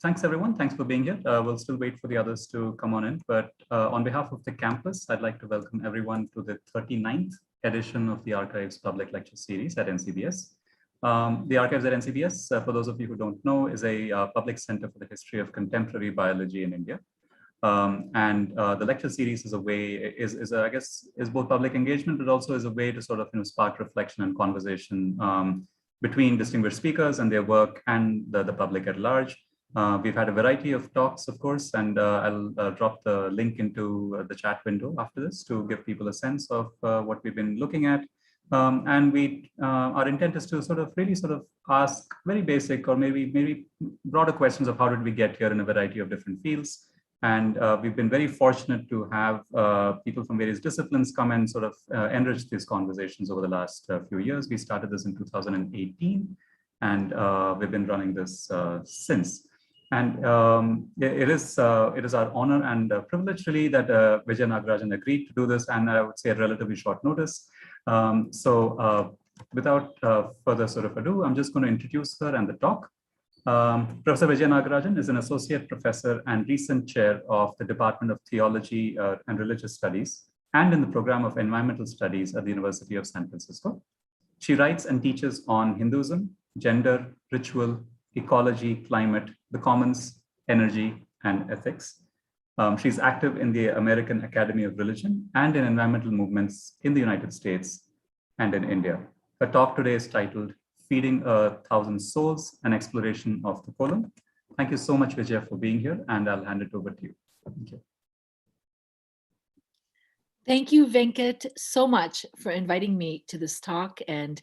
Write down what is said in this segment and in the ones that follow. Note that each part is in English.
Thanks, everyone. Thanks for being here. We'll still wait for the others to come on in. But on behalf of the campus, I'd like to welcome everyone to the 39th edition of the Archives Public Lecture Series at NCBS. The Archives at NCBS, for those of you who don't know, is a public center for the history of contemporary biology in India. The lecture series is a way, I guess, is both public engagement, but also is a way to sort of spark reflection and conversation between distinguished speakers and their work and the public at large. We've had a variety of talks, of course, and I'll drop the link into the chat window after this to give people a sense of what we've been looking at. Our intent is to really ask very basic or maybe broader questions of how did we get here in a variety of different fields. And we've been very fortunate to have people from various disciplines come and enrich these conversations over the last few years. We started this in 2018, and we've been running this since. And it is our honor and privilege really that Vijaya Nagarajan agreed to do this, and I would say at relatively short notice. Without further ado, I'm just going to introduce her and the talk. Professor Vijaya Nagarajan is an associate professor and recent chair of the Department of Theology and Religious Studies and in the program of Environmental Studies at the University of San Francisco. She writes and teaches on Hinduism, gender, ritual, ecology, climate, the commons, energy, and ethics. She's active in the American Academy of Religion and in environmental movements in the United States and in India. Her talk today is titled Feeding 1,000 Souls, an Exploration of the Kolam. Thank you so much, Vijaya, for being here, and I'll hand it over to you. Thank you. Thank you, Venkat, so much for inviting me to this talk and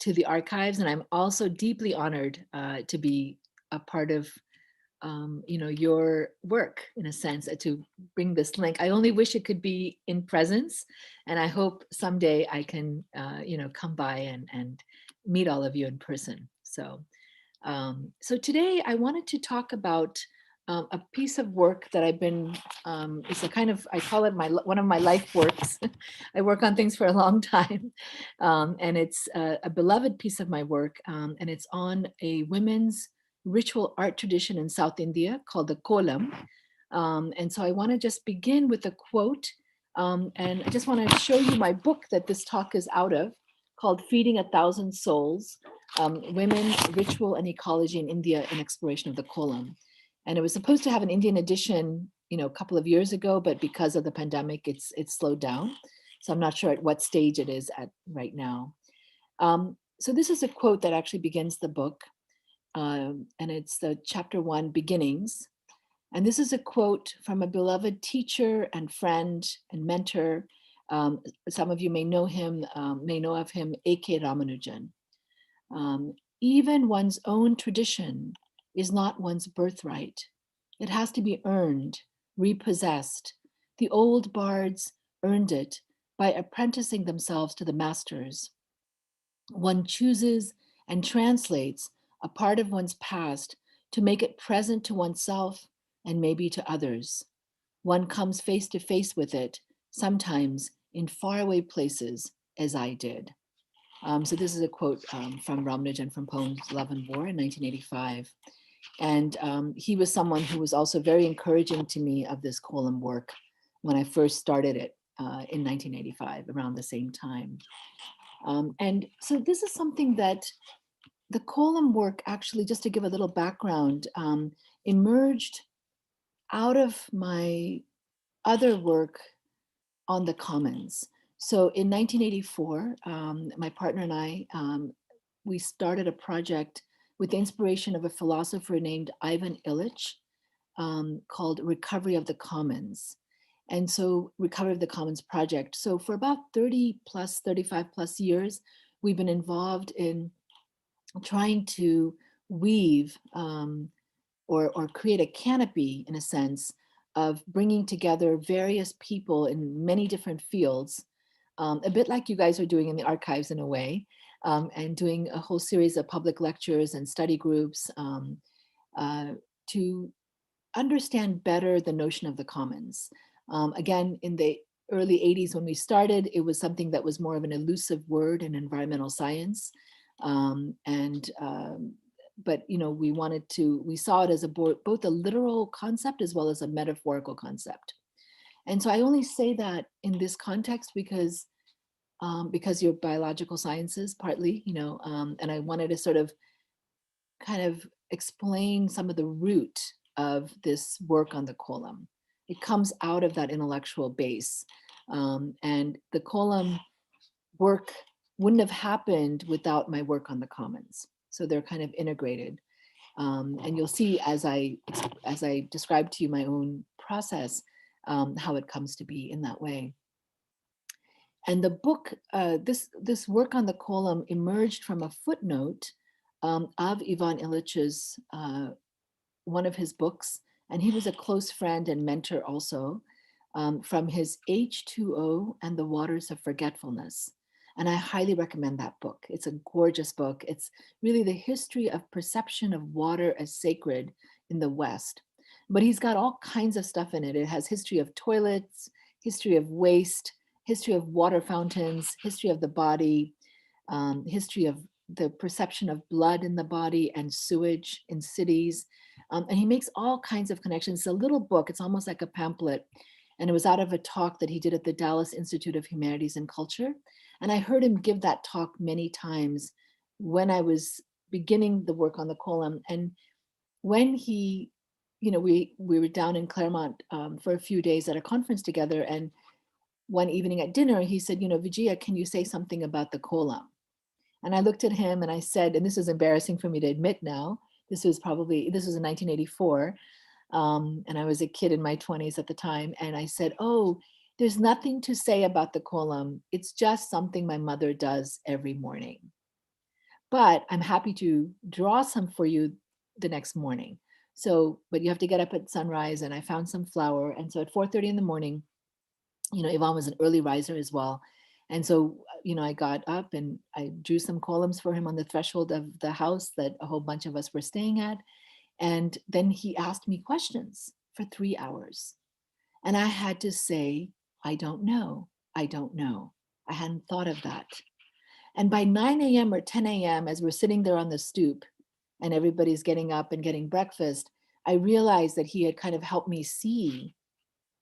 to the archives. And I'm also deeply honored to be a part of your work, in a sense, to bring this link. I only wish it could be in presence, and I hope someday I can come by and meet all of you in person. So today I wanted to talk about a piece of work that I've been, it's a kind of, I call it one of my life works. I work on things for a long time, and it's a beloved piece of my work, and it's on a women's ritual art tradition in South India called the Kōlam. And so I want to just begin with a quote, and I just want to show you my book that this talk is out of, called Feeding 1,000 Souls, Women, Ritual and Ecology in India, an Exploration of the Kolam. And it was supposed to have an Indian edition, a couple of years ago, but because of the pandemic, it's slowed down. So I'm not sure at what stage it is at right now. So this is a quote that actually begins the book, and it's the chapter 1, Beginnings. And this is a quote from a beloved teacher and friend and mentor. Some of you may know him, may know of him, A.K. Ramanujan. Even one's own tradition is not one's birthright. It has to be earned, repossessed. The old bards earned it by apprenticing themselves to the masters. One chooses and translates a part of one's past to make it present to oneself and maybe to others. One comes face to face with it, sometimes in faraway places, as I did. So this is a quote from Ramanujan from Poems Love and War in 1985. And he was someone who was also very encouraging to me of this Kolam work when I first started it in 1985, around the same time. And so this is something that the Kolam work, actually, just to give a little background, emerged out of my other work on the commons. So in 1984, my partner and I, we started a project with the inspiration of a philosopher named Ivan Illich called Recovery of the Commons. And so Recovery of the Commons project. So for about 35 plus years, we've been involved in trying to weave or create a canopy, in a sense, of bringing together various people in many different fields, a bit like you guys are doing in the archives in a way, and doing a whole series of public lectures and study groups to understand better the notion of the commons. Again, in the early 80s when we started, it was something that was more of an elusive word in environmental science. but we saw it as both a literal concept as well as a metaphorical concept. And so I only say that in this context because you're biological sciences partly, and I wanted to sort of kind of explain some of the root of this work on the Kolam. It comes out of that intellectual base. And the Kolam work wouldn't have happened without my work on the commons. So they're kind of integrated. And you'll see as I describe to you my own process, how it comes to be in that way. And the book, this work on the Kolam emerged from a footnote of Ivan Illich's one of his books, and he was a close friend and mentor also, from his H2O and the Waters of Forgetfulness. And I highly recommend that book. It's a gorgeous book. It's really the history of perception of water as sacred in the West. But he's got all kinds of stuff in it. It has history of toilets, history of waste, history of water fountains, history of the body, history of the perception of blood in the body and sewage in cities. And he makes all kinds of connections. It's a little book. It's almost like a pamphlet. And it was out of a talk that he did at the Dallas Institute of Humanities and Culture. And I heard him give that talk many times when I was beginning the work on the Kolam. And when he, we were down in Claremont for a few days at a conference together. And one evening at dinner, he said, Vijaya, can you say something about the Kolam? And I looked at him and I said, and this is embarrassing for me to admit now, this was in 1984. And I was a kid in my 20s at the time. And I said, oh, there's nothing to say about the Kolam. It's just something my mother does every morning. But I'm happy to draw some for you the next morning. So, but you have to get up at sunrise, and I found some flour. And so at 4:30 in the morning, Yvonne was an early riser as well. And so, I got up and I drew some columns for him on the threshold of the house that a whole bunch of us were staying at. And then he asked me questions for 3 hours. And I had to say, I don't know. I don't know. I hadn't thought of that. And by 9 a.m. or 10 a.m., as we're sitting there on the stoop and everybody's getting up and getting breakfast, I realized that he had kind of helped me see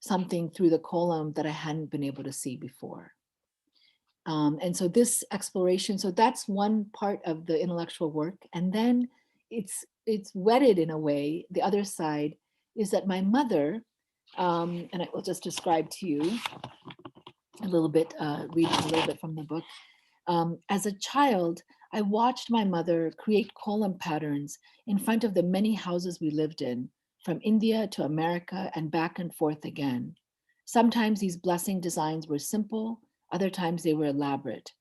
something through the Kolam that I hadn't been able to see before. And so this exploration, so that's one part of the intellectual work. And then it's wedded in a way. The other side is that my mother, and I will just describe to you a little bit, read a little bit from the book. As a child, I watched my mother create Kolam patterns in front of the many houses we lived in, from India to America and back and forth again. Sometimes these blessing designs were simple, other times they were elaborate.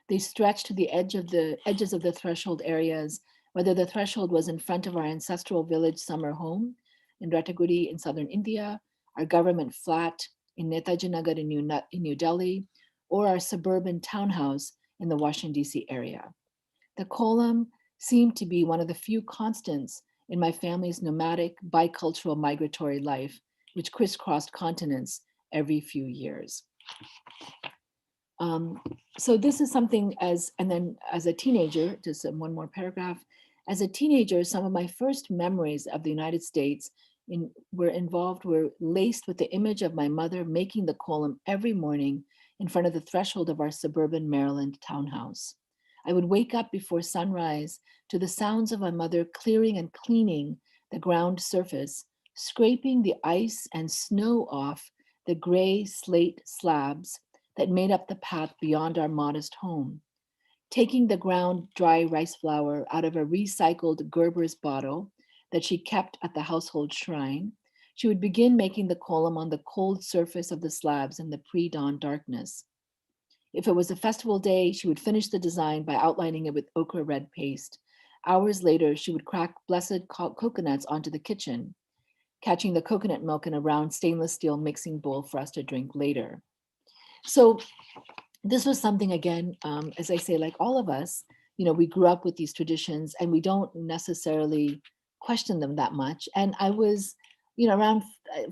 They stretched to the edges of the threshold areas, whether the threshold was in front of our ancestral village summer home in Rataguri in southern India, our government flat in Netaji Nagar in New Delhi, or our suburban townhouse in the Washington, D.C. area. The Kolam seemed to be one of the few constants in my family's nomadic, bicultural migratory life, which crisscrossed continents every few years. So this is something and then as a teenager, just one more paragraph, as a teenager, some of my first memories of the United States were laced with the image of my mother making the Kolam every morning in front of the threshold of our suburban Maryland townhouse. I would wake up before sunrise to the sounds of my mother clearing and cleaning the ground surface, scraping the ice and snow off the gray slate slabs that made up the path beyond our modest home. Taking the ground dry rice flour out of a recycled Gerber's bottle that she kept at the household shrine, she would begin making the Kolam on the cold surface of the slabs in the pre-dawn darkness. If it was a festival day, she would finish the design by outlining it with ochre red paste. Hours later, she would crack blessed coconuts onto the kitchen, catching the coconut milk in a round stainless steel mixing bowl for us to drink later. So this was something, again, as I say, like all of us, we grew up with these traditions and we don't necessarily question them that much. And I was, around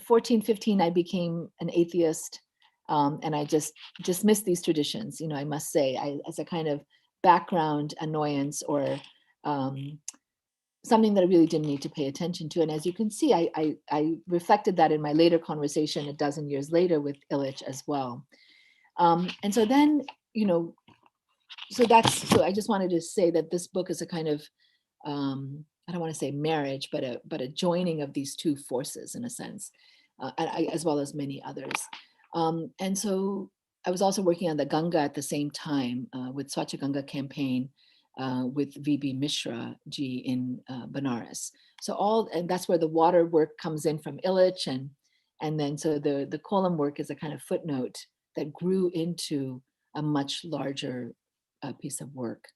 14, 15, I became an atheist. And I just dismissed these traditions, I must say, as a kind of background annoyance or something that I really didn't need to pay attention to. And as you can see, I reflected that in my later conversation a dozen years later with Illich as well. And so then, so I just wanted to say that this book is a kind of, I don't want to say marriage, but a joining of these two forces in a sense, as well as many others. And so I was also working on the Ganga at the same time with Swachh Ganga campaign with V.B. Mishra ji in Benares. And that's where the water work comes in from Illich, and then so the Kōlam work is a kind of footnote that grew into a much larger piece of work.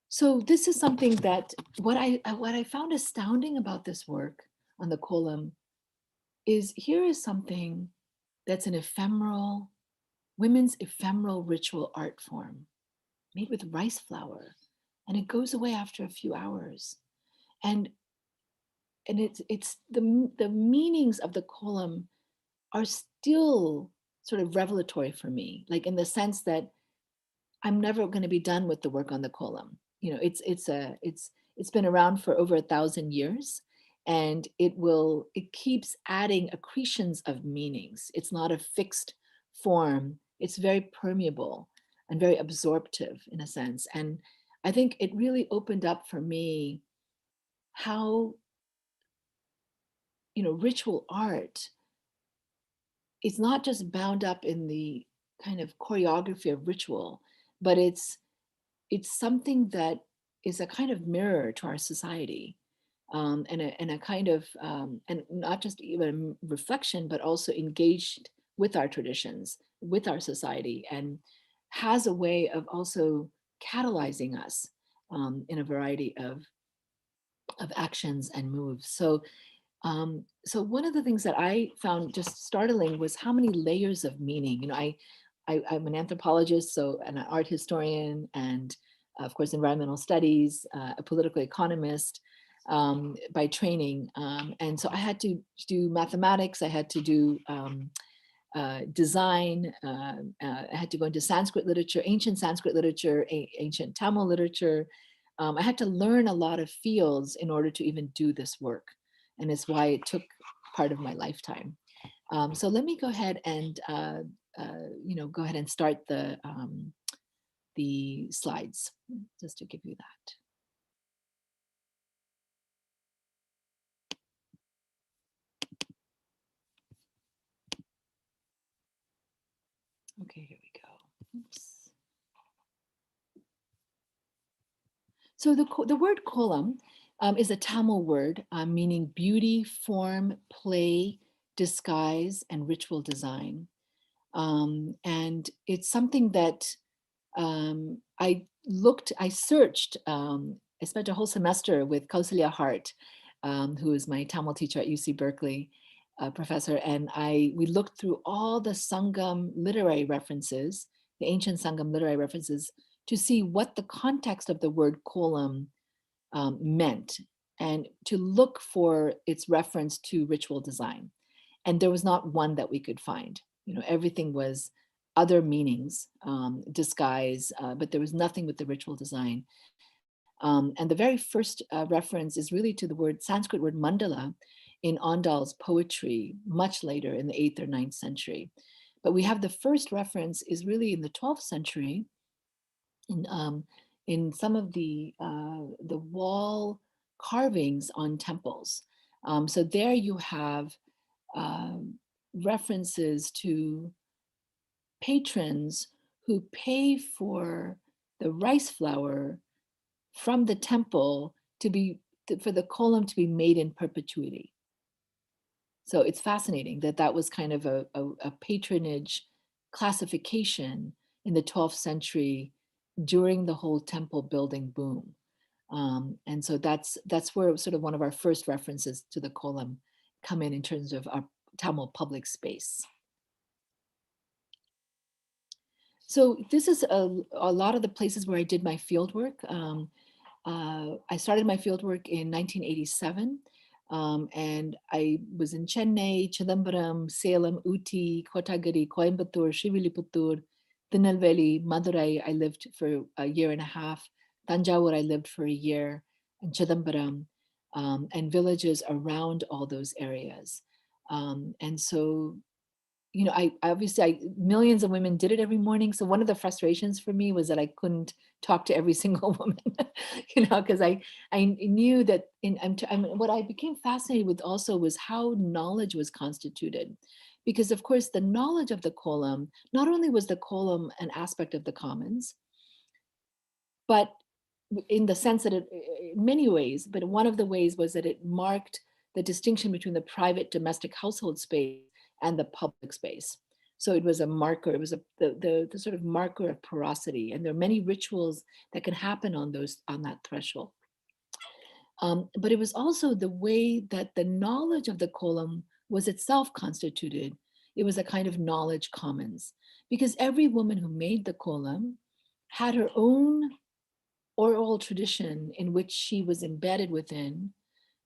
So this is something that what I found astounding about this work on the Kōlam is here is something that's an women's ephemeral ritual art form made with rice flour, and it goes away after a few hours. And it's the meanings of the Kōlam are still sort of revelatory for me, like in the sense that I'm never going to be done with the work on the Kōlam. It's been around for over 1,000 years, and it keeps adding accretions of meanings. It's not a fixed form. It's very permeable and very absorptive in a sense. And I think it really opened up for me how, ritual art is not just bound up in the kind of choreography of ritual, but it's something that is a kind of mirror to our society, and a kind of, and not just even reflection, but also engaged with our traditions, with our society, and has a way of also catalyzing us in a variety of actions and moves. So one of the things that I found just startling was how many layers of meaning. I'm an anthropologist, so an art historian, and of course environmental studies, a political economist by training, and so I had to do mathematics. I had to do design. I had to go into Sanskrit literature, ancient Sanskrit literature, ancient Tamil literature. I had to learn a lot of fields in order to even do this work, and it's why it took part of my lifetime. So let me go ahead and go ahead and start the slides just to give you that. Okay, here we go. Oops. So the word Kolam is a Tamil word meaning beauty, form, play, disguise, and ritual design. And it's something that I searched, I spent a whole semester with Kausalya Hart, who is my Tamil teacher at UC Berkeley, professor, and we looked through all the Sangam literary references, the ancient Sangam literary references, to see what the context of the word Kolam meant, and to look for its reference to ritual design. And there was not one that we could find. Everything was other meanings, disguise, but there was nothing with the ritual design. And the very first reference is really to the Sanskrit word mandala in Andal's poetry, much later in the 8th or 9th century. But we have the first reference is really in the 12th century in some of the wall carvings on temples. So there you have references to patrons who pay for the rice flour from the temple for the Kolam to be made in perpetuity. So it's fascinating that was kind of a patronage classification in the 12th century during the whole temple building boom. And so that's where sort of one of our first references to the Kolam come in terms of our Tamil public space. So this is a lot of the places where I did my fieldwork. I started my fieldwork in 1987, and I was in Chennai, Chidambaram, Salem, Uti, Kotagiri, Coimbatore, Srivilliputtur, Tirunelveli, Madurai. I lived for a year and a half Tanjavur, I lived for a year, and Chidambaram, and villages around all those areas. And so, I obviously, millions of women did it every morning. So one of the frustrations for me was that I couldn't talk to every single woman, because I knew that what I became fascinated with also was how knowledge was constituted. Because of course, the knowledge of the Kolam, not only was the Kolam an aspect of the commons, but in the sense that in many ways, but one of the ways was that it marked the distinction between the private domestic household space and the public space. So it was a marker, it was the sort of marker of porosity. And there are many rituals that can happen on that threshold. But it was also the way that the knowledge of the Kolam was itself constituted. It was a kind of knowledge commons, because every woman who made the Kolam had her own oral tradition in which she was embedded within,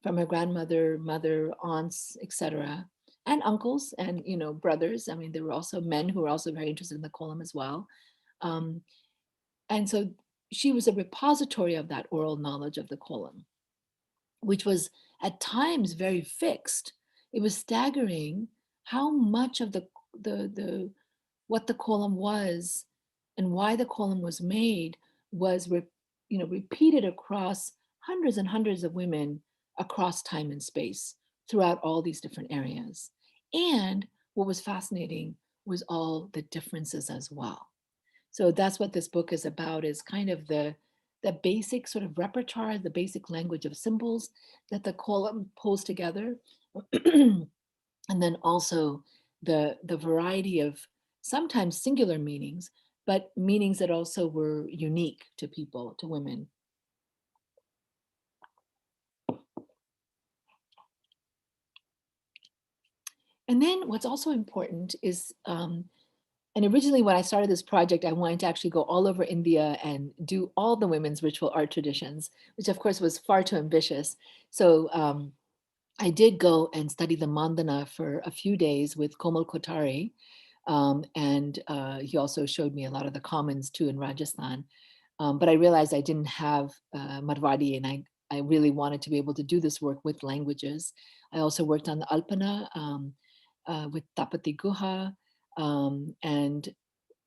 from her grandmother, mother, aunts, etc., and uncles and brothers. I mean, there were also men who were also very interested in the Kolam as well. Um, and so she was a repository of that oral knowledge of the Kolam, which was at times very fixed. It was staggering how much of the what the Kolam was and why the Kolam was made was repeated across hundreds and hundreds of women across time and space throughout all these different areas. And what was fascinating was all the differences as well. So that's what this book is about, is kind of the basic sort of repertoire, the basic language of symbols that the Kolam pulls together. And then also the variety of sometimes singular meanings, but meanings that also were unique to people, to women. And then what's also important is, and originally when I started this project, I wanted to actually go all over India and do all the women's ritual art traditions, which of course was far too ambitious. So I did go and study the mandana for a few days with Komal Kotari. And he also showed me a lot of the commons too in Rajasthan. But I realized I didn't have Marwadi, and I really wanted to be able to do this work with languages. I also worked on the Alpana with Tapati Guha. And,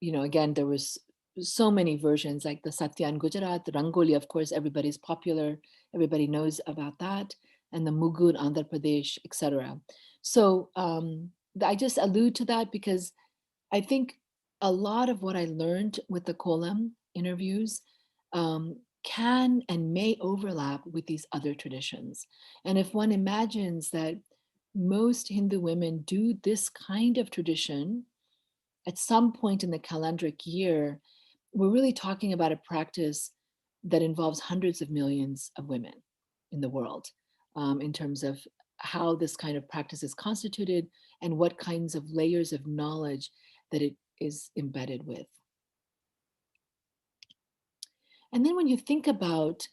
again, there was so many versions, like the Satyan Gujarat, the Rangoli, of course, everybody's popular. Everybody knows about that. And the Mugu in Andhra Pradesh, etc. So I just allude to that because I think a lot of what I learned with the Kolam interviews can and may overlap with these other traditions. And if one imagines that most Hindu women do this kind of tradition at some point in the calendric year, we're really talking about a practice that involves hundreds of millions of women in the world, in terms of how this kind of practice is constituted and what kinds of layers of knowledge that it is embedded with. And then when you think about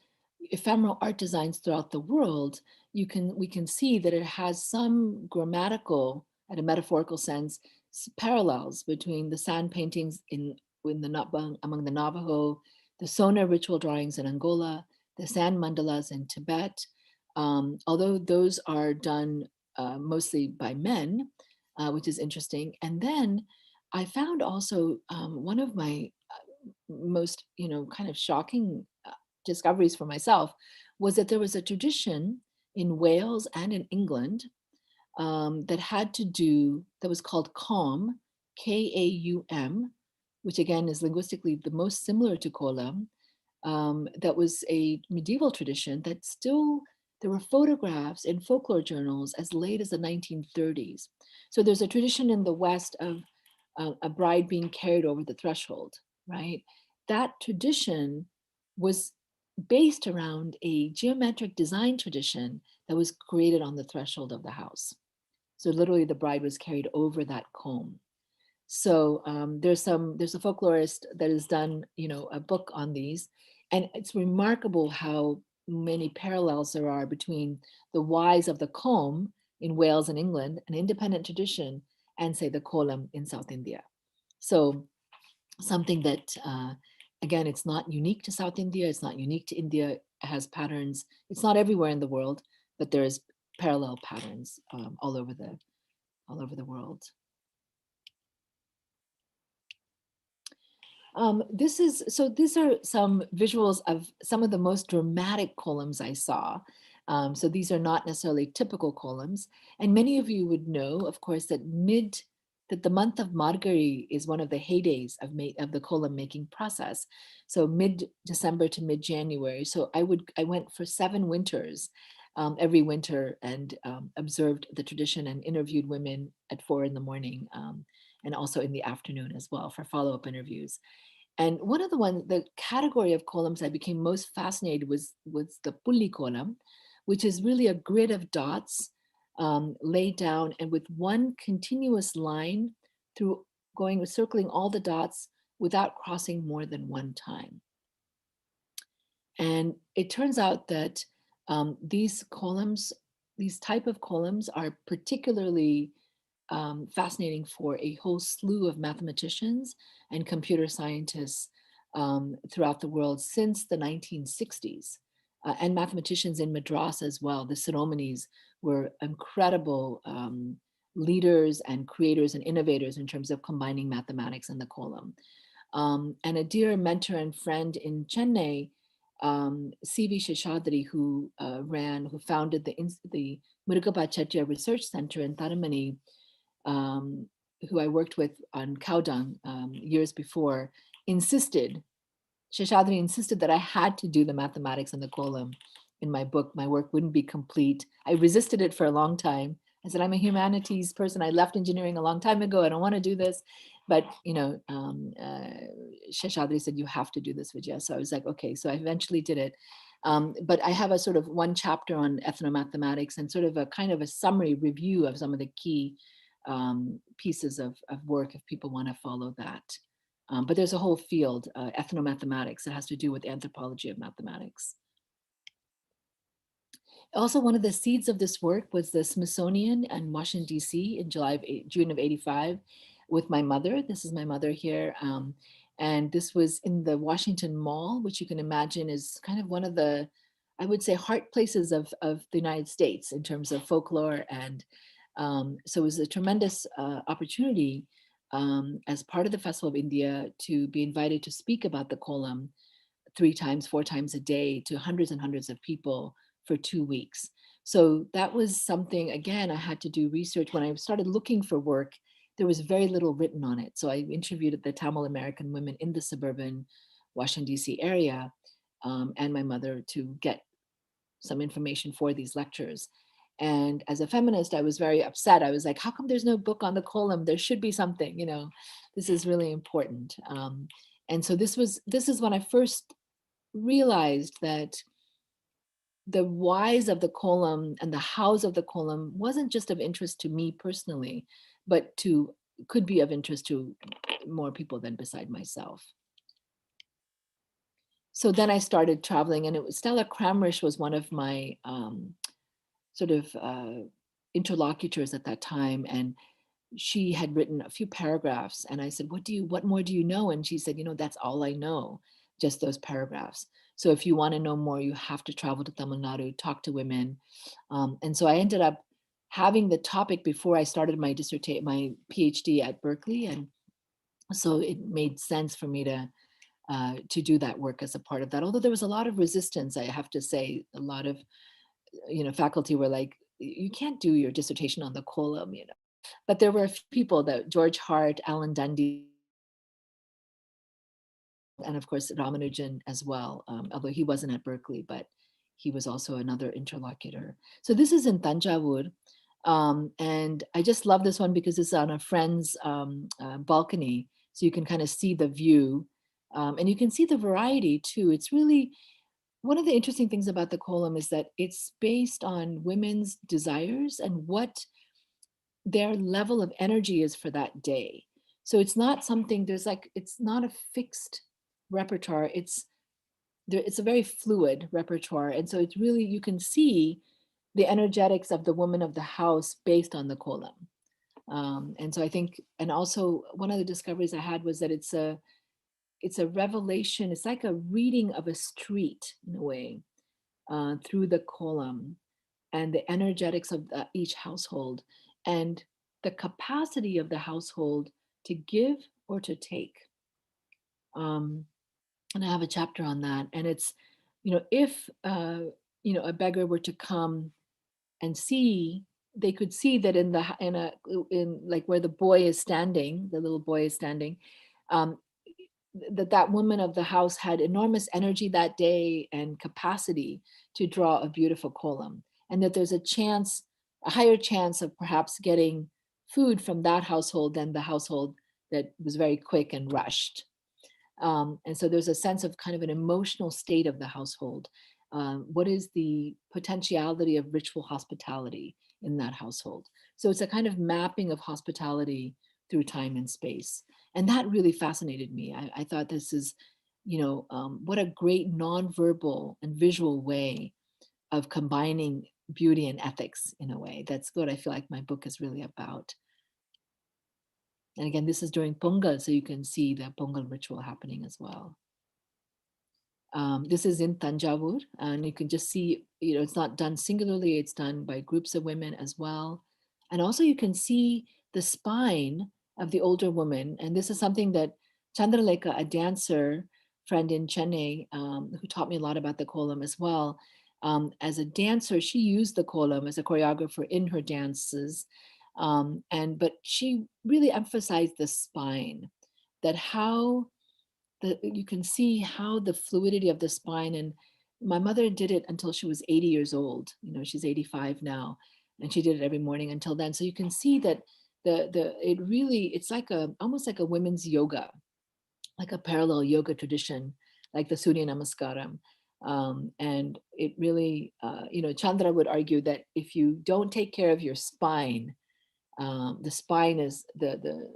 ephemeral art designs throughout the world, we can see that it has some grammatical, at a metaphorical sense, parallels between the sand paintings among the Navajo, the Sona ritual drawings in Angola, the sand mandalas in Tibet. Although those are done mostly by men, which is interesting. And then I found also one of my most kind of shocking discoveries for myself was that there was a tradition in Wales and in England that was called Kaum, Kaum, which again is linguistically the most similar to Kolam. That was a medieval tradition that still, there were photographs in folklore journals as late as the 1930s. So there's a tradition in the West of a bride being carried over the threshold, right? That tradition was based around a geometric design tradition that was created on the threshold of the house. So literally the bride was carried over that comb. So there's a folklorist that has done, a book on these, and it's remarkable how many parallels there are between the whys of the comb in Wales and England, an independent tradition, and say the kolam in South India. So something that Again, it's not unique to South India. It's not unique to India. It has patterns. It's not everywhere in the world, but there's parallel patterns all over the world. These are some visuals of some of the most dramatic kolams I saw. So these are not necessarily typical kolams. And many of you would know, of course, that the month of Margari is one of the heydays of the kolam making process. So mid-December to mid-January. So I went for 7 winters every winter and observed the tradition and interviewed women at 4 in the morning and also in the afternoon as well for follow-up interviews. And one of the category of kolams I became most fascinated was the pulli kolam, which is really a grid of dots laid down and with one continuous line through circling all the dots without crossing more than one time. And it turns out that these type of kolams are particularly fascinating for a whole slew of mathematicians and computer scientists throughout the world since the 1960s. And mathematicians in Madras as well. The Siromanis were incredible leaders and creators and innovators in terms of combining mathematics and the kolam. And a dear mentor and friend in Chennai, C.V. Sheshadri, who founded the Murugappa Chettiar Research Center in Tharamani, who I worked with on cow dung years before, Sheshadri insisted that I had to do the mathematics and the kolam in my book. My work wouldn't be complete. I resisted it for a long time. I said, I'm a humanities person. I left engineering a long time ago. I don't want to do this. But, Sheshadri said, you have to do this, Vijaya. So I was like, okay. So I eventually did it. But I have a sort of one chapter on ethnomathematics and sort of a kind of a summary review of some of the key pieces of work if people want to follow that. But there's a whole field, ethnomathematics, that has to do with anthropology of mathematics. Also, one of the seeds of this work was the Smithsonian in Washington, D.C. in June of '85 with my mother. This is my mother here. And this was in the Washington Mall, which you can imagine is kind of one of the, I would say, heart places of the United States in terms of folklore. And so it was a tremendous opportunity as part of the Festival of India to be invited to speak about the kolam 3 times, 4 times a day to hundreds and hundreds of people for 2 weeks. So that was something, again, I had to do research. When I started looking for work, there was very little written on it. So I interviewed the Tamil American women in the suburban Washington, D.C. area and my mother to get some information for these lectures. And as a feminist, I was very upset. I was like, how come there's no book on the kolam? There should be something, this is really important. And so this is when I first realized that the whys of the kolam and the hows of the kolam wasn't just of interest to me personally, but could be of interest to more people than beside myself. So then I started traveling, and Stella Kramrisch was one of my sort of interlocutors at that time, and she had written a few paragraphs, and I said, what more do you know? And she said, that's all I know, just those paragraphs. So if you want to know more, you have to travel to Tamil Nadu, talk to women. And so I ended up having the topic before I started my PhD at Berkeley. And so it made sense for me to do that work as a part of that. Although there was a lot of resistance, I have to say, a lot of, faculty were like, you can't do your dissertation on the kolam, But there were a few people that George Hart, Alan Dundee, and of course Ramanujan as well, although he wasn't at Berkeley, but he was also another interlocutor. So this is in Tanjavur. And I just love this one because it's on a friend's balcony. So you can kind of see the view and you can see the variety too. It's really, one of the interesting things about the kolam is that it's based on women's desires and what their level of energy is for that day. So it's not something, it's not a fixed repertoire. It's a very fluid repertoire. And so it's really, you can see the energetics of the woman of the house based on the kolam. And so I think, and also one of the discoveries I had was that it's a revelation. It's like a reading of a street in a way, through the Kolam and the energetics of each household and the capacity of the household to give or to take. Um, and I have a chapter on that. And it's, if a beggar were to come and see, they could see that in like where the boy is standing, the little boy is standing, um, that woman of the house had enormous energy that day and capacity to draw a beautiful kolam, and that there's a higher chance of perhaps getting food from that household than the household that was very quick and rushed. And so there's a sense of kind of an emotional state of the household. What is the potentiality of ritual hospitality in that household? So it's a kind of mapping of hospitality through time and space. And that really fascinated me. I thought this is, what a great nonverbal and visual way of combining beauty and ethics in a way. That's what I feel like my book is really about. And again, this is during Pongal, so you can see the Pongal ritual happening as well. This is in Tanjavur, and you can just see, it's not done singularly, it's done by groups of women as well. And also you can see the spine of the older woman. And this is something that Chandralekha, a dancer friend in Chennai, who taught me a lot about the kolam as well. As a dancer, she used the kolam as a choreographer in her dances. But she really emphasized the spine, that how you can see how the fluidity of the spine. And my mother did it until she was 80 years old. She's 85 now, and she did it every morning until then. So you can see that it's like almost like a women's yoga, like a parallel yoga tradition, like the Surya Namaskaram. And it really, Chandra would argue that if you don't take care of your spine, the spine is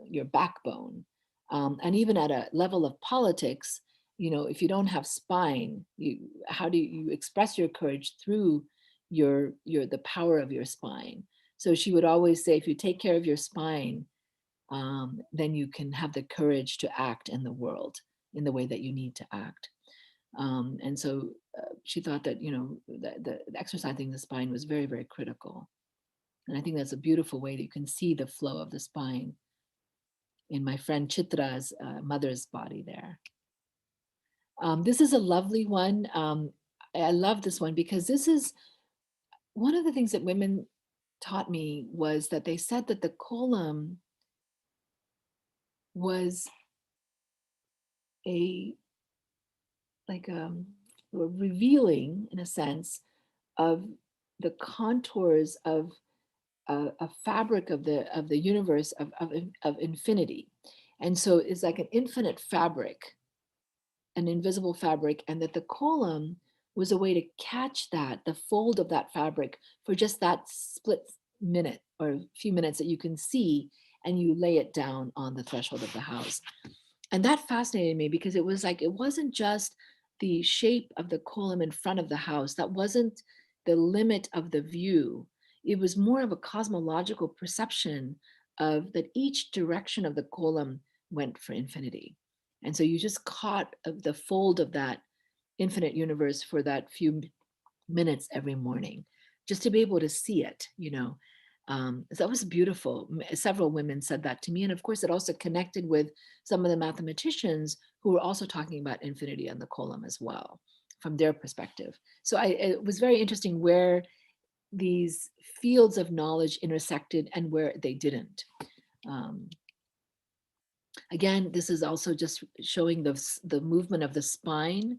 your backbone. And even at a level of politics, if you don't have spine, how do you express your courage through the power of your spine? So she would always say, if you take care of your spine, then you can have the courage to act in the world in the way that you need to act. And so she thought that, the exercising the spine was very, very critical. And I think that's a beautiful way that you can see the flow of the spine in my friend Chitra's mother's body there. This is a lovely one. I love this one because this is one of the things that women taught me, was that they said that the kolam was a like revealing, in a sense, of the contours of a fabric of the universe of infinity. And so it's like an infinite fabric, an invisible fabric, and that the kolam was a way to catch the fold of that fabric for just that split minute or a few minutes that you can see, and you lay it down on the threshold of the house. And that fascinated me because it was like, it wasn't just the shape of the kolam in front of the house. That wasn't the limit of the view. It was more of a cosmological perception of that each direction of the kolam went for infinity. And so you just caught the fold of that infinite universe for that few minutes every morning, just to be able to see it, So that was beautiful. Several women said that to me. And of course, it also connected with some of the mathematicians who were also talking about infinity and the kolam as well, from their perspective. So it was very interesting where these fields of knowledge intersected and where they didn't. Again, this is also just showing the movement of the spine.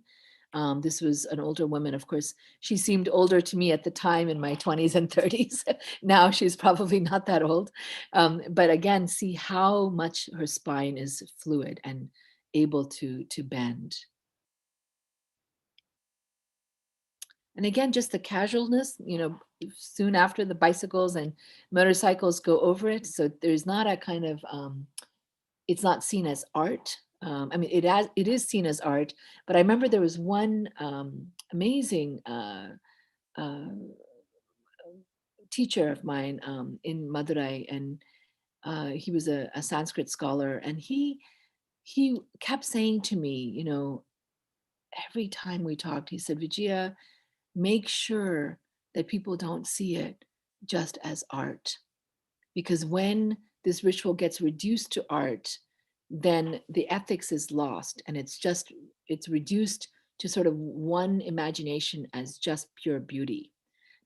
This was an older woman. Of course, she seemed older to me at the time, in my 20s and 30s. Now she's probably not that old. But again, see how much her spine is fluid and able to bend. And again, just the casualness, soon after the bicycles and motorcycles go over it. So there's not a kind of, it's not seen as art. I mean, it is seen as art, but I remember there was one amazing teacher of mine in Madurai, and he was a Sanskrit scholar, and he he kept saying to me, you know, every time we talked, he said, Vijaya, make sure that people don't see it just as art. Because when this ritual gets reduced to art, then the ethics is lost and it's reduced to sort of one imagination as just pure beauty.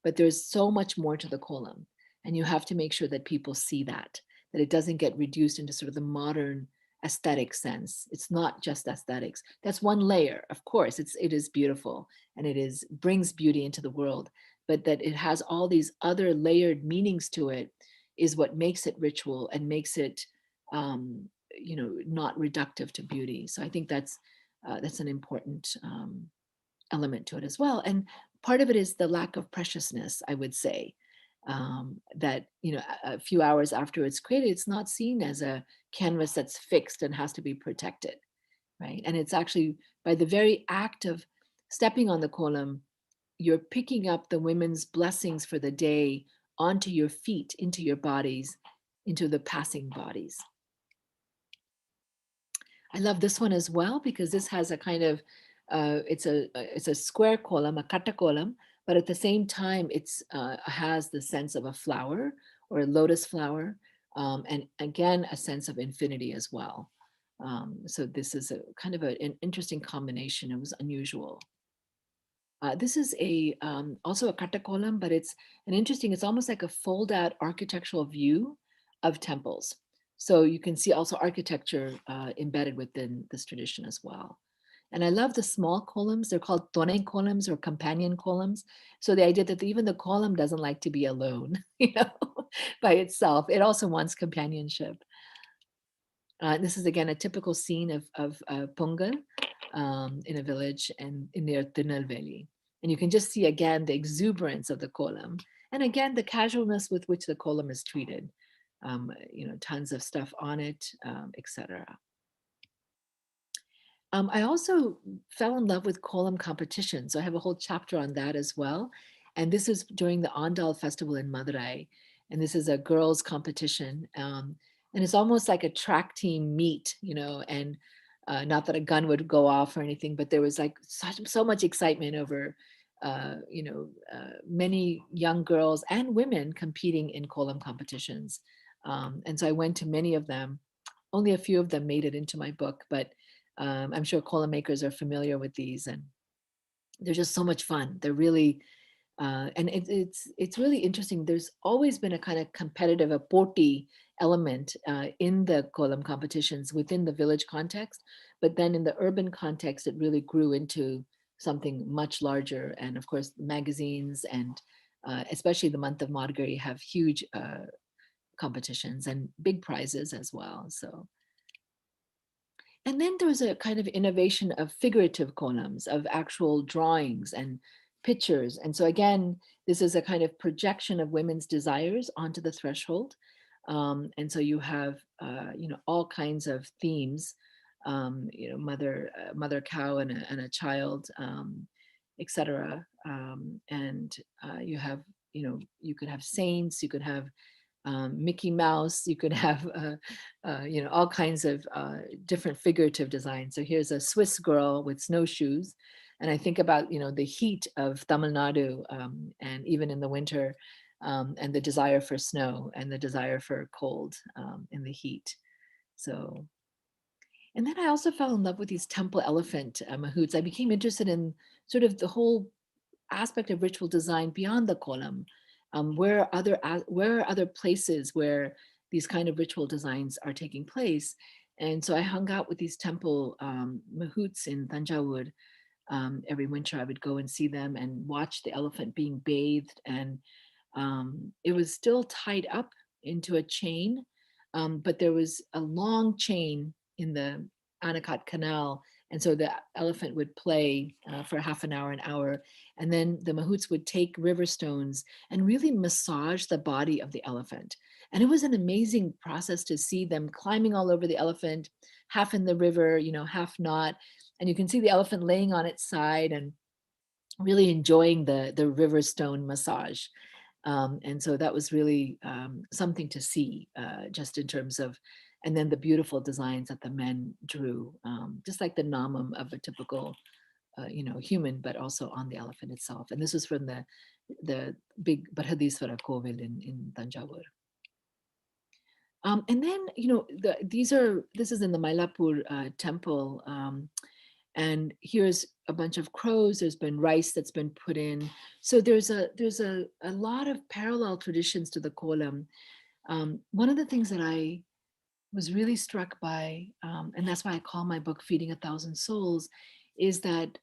But there's so much more to the kolam. And you have to make sure that people see that it doesn't get reduced into sort of the modern aesthetic sense. It's not just aesthetics. That's one layer. Of course, it is beautiful and it is brings beauty into the world, but that it has all these other layered meanings to it is what makes it ritual and makes it you know, not reductive to beauty. So I think that's an important element to it as well. And part of it is the lack of preciousness, I would say. That, you know, a few hours after it's created, it's not seen as a canvas that's fixed and has to be protected, right? And it's actually by the very act of stepping on the kolam, you're picking up the women's blessings for the day onto your feet, into your bodies, into the passing bodies. I love this one as well because this has a kind of it's a square kolam, a kata kolam, but at the same time it's has the sense of a flower or a lotus flower, and again a sense of infinity as well. So this is a kind of an interesting combination. It was unusual. This is a also a kata kolam, but it's an interesting. It's almost like a fold-out architectural view of temples. So you can see also architecture embedded within this tradition as well. And I love the small columns. They're called tone columns or companion columns. So the idea that even the column doesn't like to be alone, you know, by itself. It also wants companionship. This is again a typical scene of Pongal in a village and near Tirunelveli. And you can just see again the exuberance of the kolam, and again the casualness with which the kolam is treated. You know, tons of stuff on it, etc. I also fell in love with kolam competition, so I have a whole chapter on that as well. And this is during the Andal festival in Madurai, and this is a girls' competition, and it's almost like a track team meet, you know. And not that a gun would go off or anything, but there was like so much excitement over, you know, many young girls and women competing in kolam competitions. And so I went to many of them. Only a few of them made it into my book, but I'm sure kolam makers are familiar with these, and they're just so much fun. They're really, and it's really interesting. There's always been a kind of competitive, a poti element in the kolam competitions within the village context, but then in the urban context, it really grew into something much larger. And of course, magazines and especially the month of Margari have huge competitions and big prizes as well. So. And then there was a kind of innovation of figurative columns, of actual drawings and pictures. And so again, this is a kind of projection of women's desires onto the threshold. And so you have, you know, all kinds of themes, you know, mother cow and a child, etc. And you have, you know, you could have saints, you could have Mickey Mouse. You could have, you know, all kinds of different figurative designs. So here's a Swiss girl with snowshoes. And I think about, you know, the heat of Tamil Nadu and even in the winter and the desire for snow and the desire for cold in the heat. So, and then I also fell in love with these temple elephant mahouts. I became interested in sort of the whole aspect of ritual design beyond the kolam. Where are other places where these kind of ritual designs are taking place? And so I hung out with these temple mahouts in Tanjavur. Every winter I would go and see them and watch the elephant being bathed. And it was still tied up into a chain, but there was a long chain in the Anakat Canal. And so the elephant would play for half an hour, and then the mahouts would take river stones and really massage the body of the elephant. And it was an amazing process to see them climbing all over the elephant, half in the river, you know, half not. And you can see the elephant laying on its side and really enjoying the river stone massage. And so that was really something to see, just in terms of and then the beautiful designs that the men drew, just like the namam of a typical human, but also on the elephant itself. And this was from the big Brihadiswara Kovil in Tanjavur. And then, this is in the Mylapore temple. And here's a bunch of crows. There's been rice that's been put in. So there's a lot of parallel traditions to the Kolam. One of the things that I was really struck by, and that's why I call my book Feeding a Thousand Souls, is that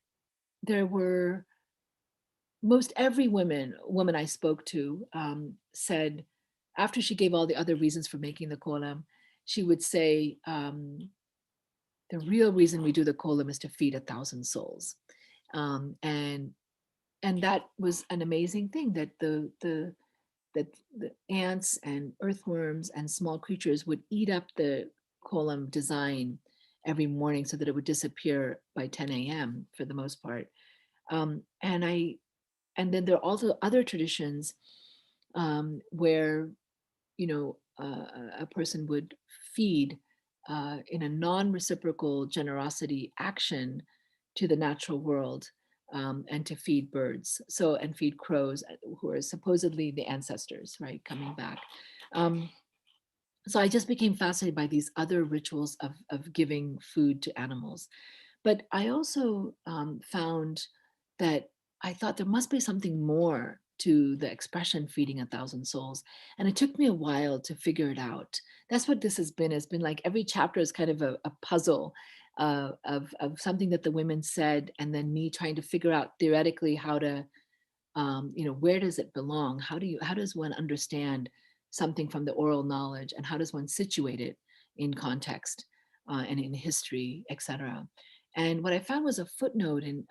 there were most every woman I spoke to said, after she gave all the other reasons for making the kolam, she would say, the real reason we do the kolam is to feed 1,000 souls. And that was an amazing thing, that the ants and earthworms and small creatures would eat up the kolam design every morning so that it would disappear by 10 a.m. for the most part. And then there are also other traditions where, a person would feed in a non-reciprocal generosity action to the natural world, and to feed birds, and feed crows, who are supposedly the ancestors, right, coming back. So I just became fascinated by these other rituals of giving food to animals. But I also found that I thought there must be something more to the expression feeding 1,000 souls. And it took me a while to figure it out. That's what this has been. It's been like every chapter is kind of a puzzle of something that the women said, and then me trying to figure out theoretically how to, where does it belong? How does one understand something from the oral knowledge, and how does one situate it in context and in history, etc. And what I found was a footnote, and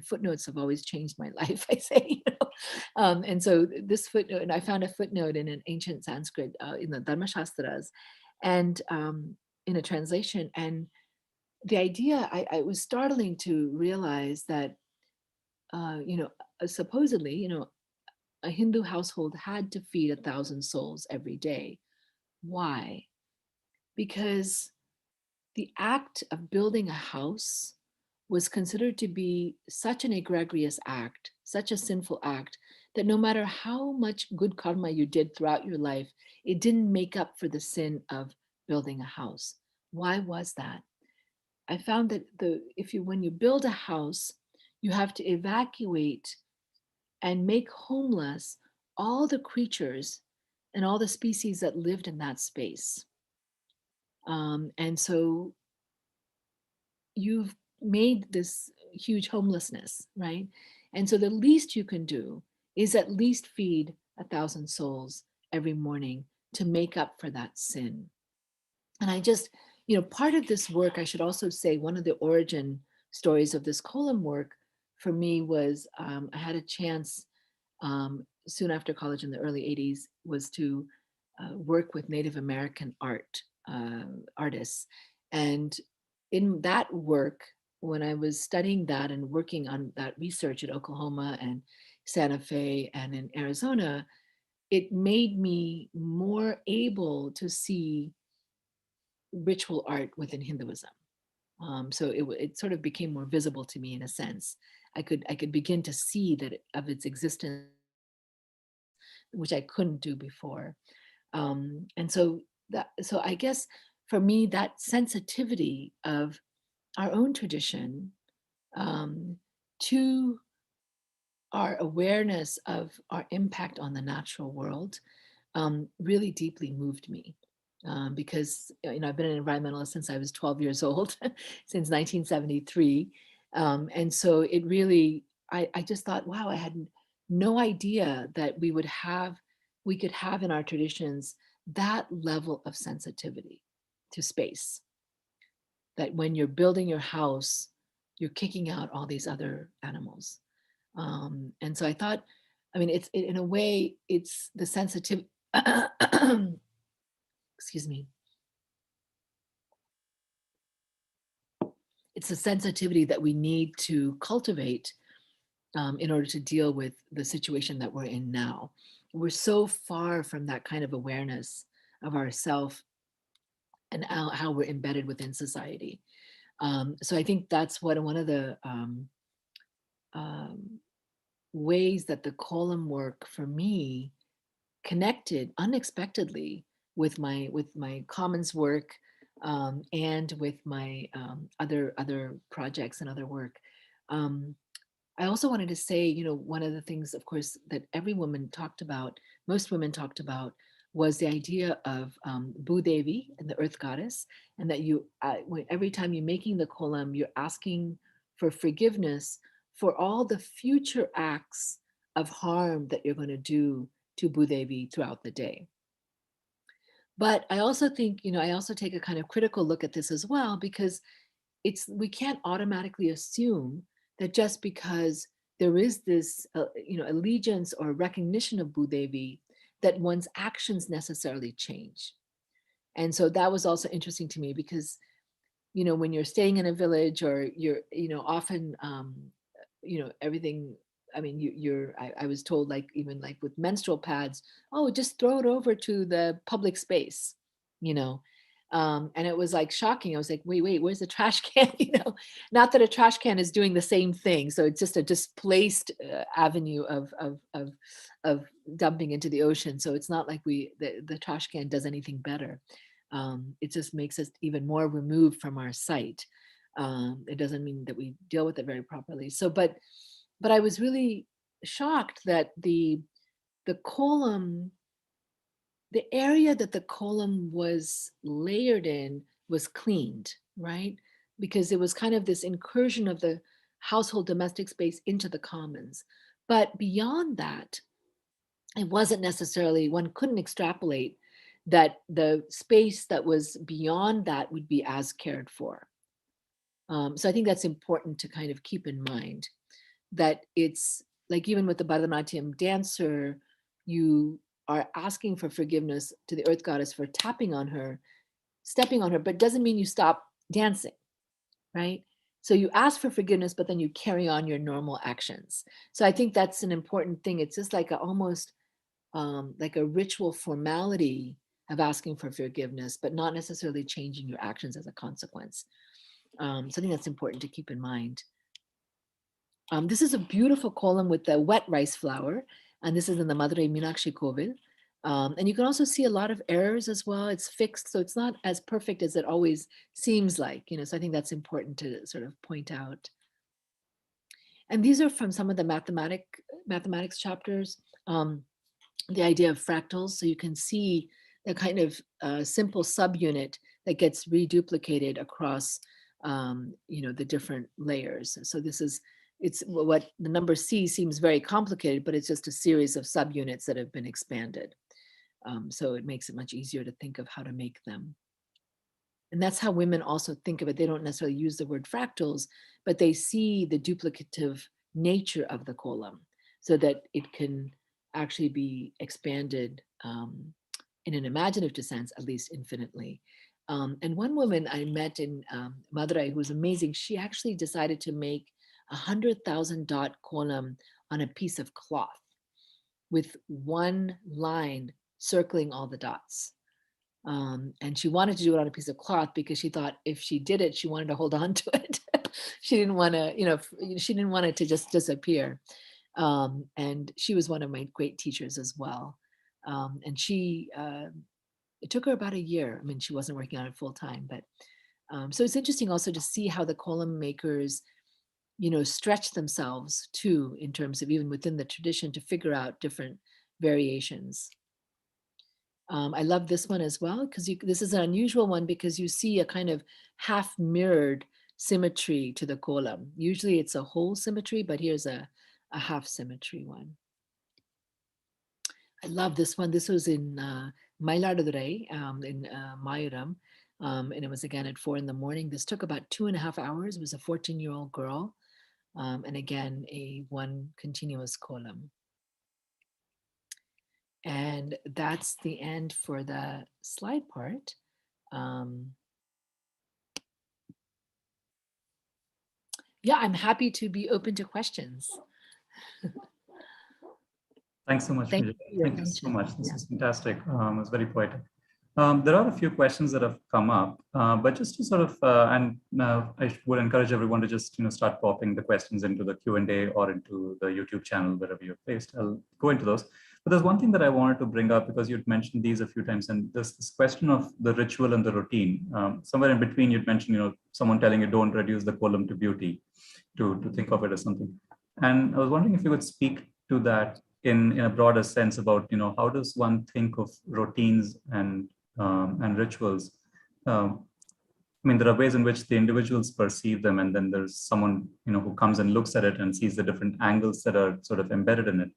footnotes have always changed my life, I say. And so this footnote, and I found a footnote in an ancient Sanskrit in the Dharma Shastras, and in a translation. And the idea, I was startling to realize that, supposedly, a Hindu household had to feed 1,000 souls every day. Why? Because the act of building a house was considered to be such an egregious act, such a sinful act, that no matter how much good karma you did throughout your life, it didn't make up for the sin of building a house. Why was that? I found that when you build a house, you have to evacuate and make homeless all the creatures and all the species that lived in that space. And so you've made this huge homelessness, right? And so the least you can do is at least feed 1,000 souls every morning to make up for that sin. And I just, part of this work, I should also say, one of the origin stories of this Kolam work for me was, I had a chance soon after college in the early 80s, was to work with Native American artists. And in that work, when I was studying that and working on that research at Oklahoma and Santa Fe and in Arizona, it made me more able to see ritual art within Hinduism. So it sort of became more visible to me in a sense. I could begin to see that of its existence, which I couldn't do before. And so I guess for me, that sensitivity of our own tradition to our awareness of our impact on the natural world really deeply moved me. Because I've been an environmentalist since I was 12 years old, since 1973. And so it really, I just thought, wow, I had no idea that we could have in our traditions that level of sensitivity to space. That when you're building your house, you're kicking out all these other animals. And so I thought, in a way, it's the sensitive, excuse me. It's a sensitivity that we need to cultivate in order to deal with the situation that we're in now. We're so far from that kind of awareness of ourself and how we're embedded within society. So I think that's what one of the ways that the Kolam work for me connected unexpectedly with my commons work, and with my other projects and other work. Um, I also wanted to say, one of the things, of course, that every woman talked about, most women talked about, was the idea of Bhudevi and the earth goddess, and that every time you're making the kolam, you're asking for forgiveness for all the future acts of harm that you're going to do to Bhudevi throughout the day. But I also think, I also take a kind of critical look at this as well, because we can't automatically assume that just because there is this allegiance or recognition of Bhudevi, that one's actions necessarily change. And so that was also interesting to me, because when you're staying in a village, or you're often everything, I mean, I was told, like, even like with menstrual pads, oh, just throw it over to the public space, you know. And it was like shocking. I was like, wait, where's the trash can? Not that a trash can is doing the same thing. So it's just a displaced avenue of dumping into the ocean. So it's not like the trash can does anything better. It just makes us even more removed from our site. It doesn't mean that we deal with it very properly. So, but I was really shocked that the Kolam, the area that the Kolam was layered in, was cleaned, right? Because it was kind of this incursion of the household domestic space into the commons. But beyond that, it wasn't necessarily, one couldn't extrapolate that the space that was beyond that would be as cared for. So I think that's important to kind of keep in mind, that it's like, even with the Bharatanatyam dancer, you are asking for forgiveness to the earth goddess for tapping on her, stepping on her, but doesn't mean you stop dancing, right? So you ask for forgiveness, but then you carry on your normal actions. So I think that's an important thing. It's just like almost like a ritual formality of asking for forgiveness, but not necessarily changing your actions as a consequence. So I think that's important to keep in mind. This is a beautiful kolam with the wet rice flour, and this is in the Madurai Meenakshi Kovil. And you can also see a lot of errors as well. It's fixed, so it's not as perfect as it always seems like, so I think that's important to sort of point out. And these are from some of the mathematics chapters, the idea of fractals. So you can see the kind of simple subunit that gets reduplicated across the different layers. So it's what the number C seems very complicated, but it's just a series of subunits that have been expanded. So it makes it much easier to think of how to make them. And that's how women also think of it. They don't necessarily use the word fractals, but they see the duplicative nature of the kolam, so that it can actually be expanded in an imaginative sense, at least infinitely. And one woman I met in Madurai, who was amazing, she actually decided to make 100,000 dot kolam on a piece of cloth with one line circling all the dots. And she wanted to do it on a piece of cloth because she thought if she did it, she wanted to hold on to it. She didn't want to, she didn't want it to just disappear. And she was one of my great teachers as well. And it took her about a year. I mean, she wasn't working on it full time, but so it's interesting also to see how the kolam makers, stretch themselves too, in terms of even within the tradition, to figure out different variations. I love this one as well, because this is an unusual one, because you see a kind of half mirrored symmetry to the kolam. Usually it's a whole symmetry, but here's a half symmetry one. I love this one. This was in Mailadurai, in Mayuram, and it was again at 4 a.m. This took about 2.5 hours. It was a 14-year-old girl, and again, one continuous kolam. And that's the end for the slide part. Yeah, I'm happy to be open to questions. Thanks so much, Thank Vijaya. you for your Thank you so attention. much. This is fantastic. It's very poetic. There are a few questions that have come up, but just to sort of, I would encourage everyone to just start popping the questions into the Q&A or into the YouTube channel, wherever you're placed. I'll go into those. But there's one thing that I wanted to bring up because you'd mentioned these a few times, and there's this question of the ritual and the routine. Somewhere in between, you'd mentioned, someone telling you don't reduce the Kolam to beauty, to think of it as something. And I was wondering if you could speak to that in a broader sense about, how does one think of routines and rituals. I mean, there are ways in which the individuals perceive them, and then there's someone who comes and looks at it and sees the different angles that are sort of embedded in it.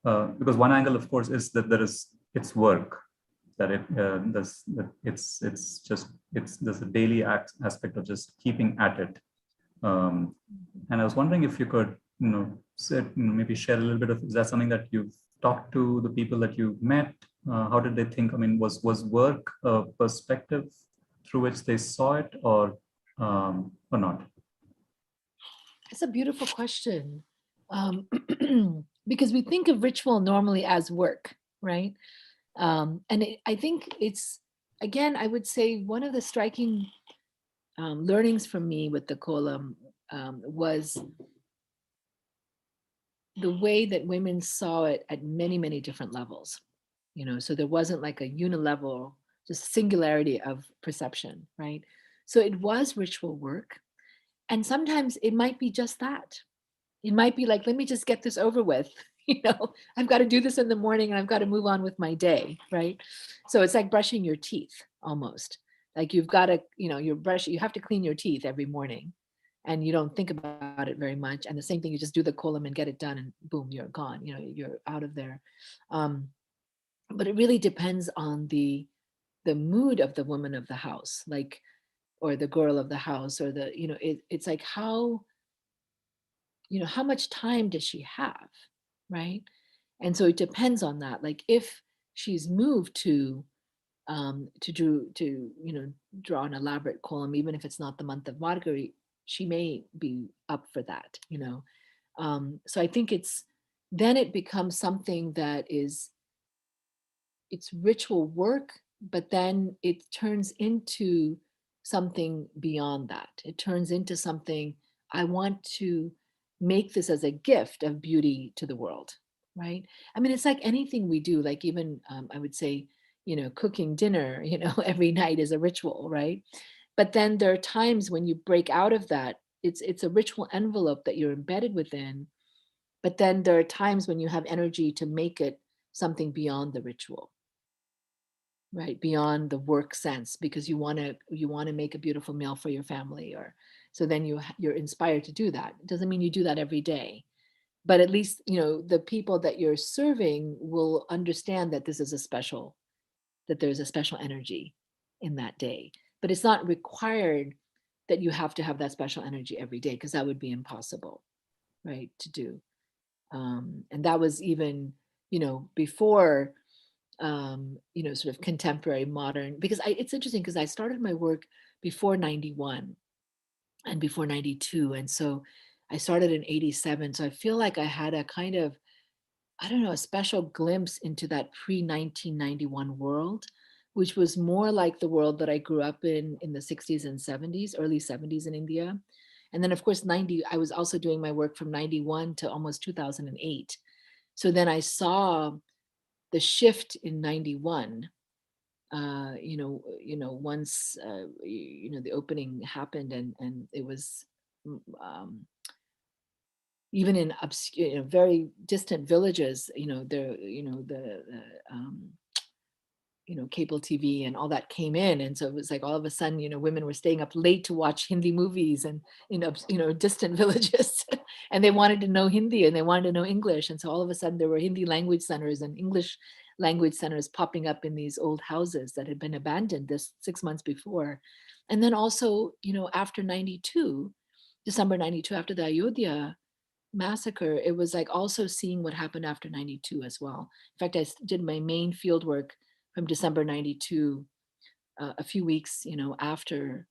Because one angle, of course, is that it's work, that there's a daily aspect of just keeping at it. And I was wondering if you could, maybe share a little bit of, is that something that you've talked to the people that you met? How did they think? I mean, was work a perspective through which they saw it, or not? It's a beautiful question. Because we think of ritual normally as work, right? I think it's, again, I would say one of the striking learnings for me with the Kolam was the way that women saw it at many, many different levels. So there wasn't like a unilevel, just singularity of perception, right? So it was ritual work. And sometimes it might be just that. It might be like, let me just get this over with. I've got to do this in the morning and I've got to move on with my day, right? So it's like brushing your teeth almost. Like you've got to, you have to clean your teeth every morning and you don't think about it very much. And the same thing, you just do the Kolam and get it done and boom, you're gone, you're out of there. But it really depends on the mood of the woman of the house, like, or the girl of the house, or it's like how much time does she have, right? And so it depends on that. Like if she's moved to draw an elaborate Kolam, even if it's not the month of Marguerite, she may be up for that. So I think then it becomes something that it's ritual work, but then it turns into something beyond that. It turns into something, I want to make this as a gift of beauty to the world, right? I mean, it's like anything we do, like even I would say, cooking dinner, every night is a ritual, right? But then there are times when you break out of that, it's a ritual envelope that you're embedded within. But then there are times when you have energy to make it something beyond the ritual, right? Beyond the work sense, because you want to make a beautiful meal for your family, or so then you're inspired to do that. It doesn't mean you do that every day, but at least the people that you're serving will understand that there's a special energy in that day. But it's not required that you have to have that special energy every day, because that would be impossible, right, to do. And that was even before sort of contemporary modern, because it's interesting because I started my work before 91 and before 92. And so I started in 87. So I feel like I had a kind of, I don't know, a special glimpse into that pre-1991 world, which was more like the world that I grew up in the 60s and 70s, early 70s in India. And then of course, I was also doing my work from 91 to almost 2008. So then I saw the shift in 91, once the opening happened, and it was um, even in obscure, very distant villages, cable TV and all that came in, and so it was like all of a sudden, women were staying up late to watch Hindi movies, and distant villages, and they wanted to know Hindi and they wanted to know English, and so all of a sudden there were Hindi language centers and English language centers popping up in these old houses that had been abandoned this 6 months before, and then also after 92, December 92, after the Ayodhya massacre, it was like also seeing what happened after 92 as well. In fact, I did my main field work from December 92, a few weeks, after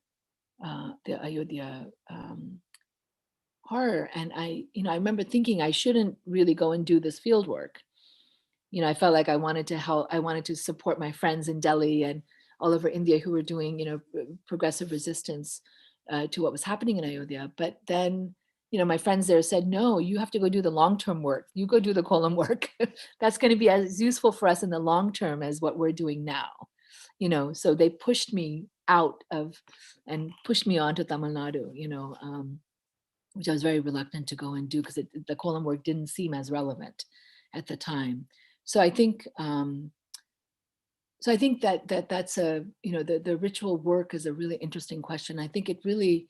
the Ayodhya horror. And I remember thinking I shouldn't really go and do this field work I felt like I wanted to help, I wanted to support my friends in Delhi and all over India who were doing, progressive resistance to what was happening in Ayodhya. But then, my friends there said, no, you have to go do the long-term work. You go do the Kolam work. That's going to be as useful for us in the long term as what we're doing now. So they pushed me out of and pushed me on to Tamil Nadu, which I was very reluctant to go and do because the Kolam work didn't seem as relevant at the time. So I think that's a, the ritual work is a really interesting question. I think it really,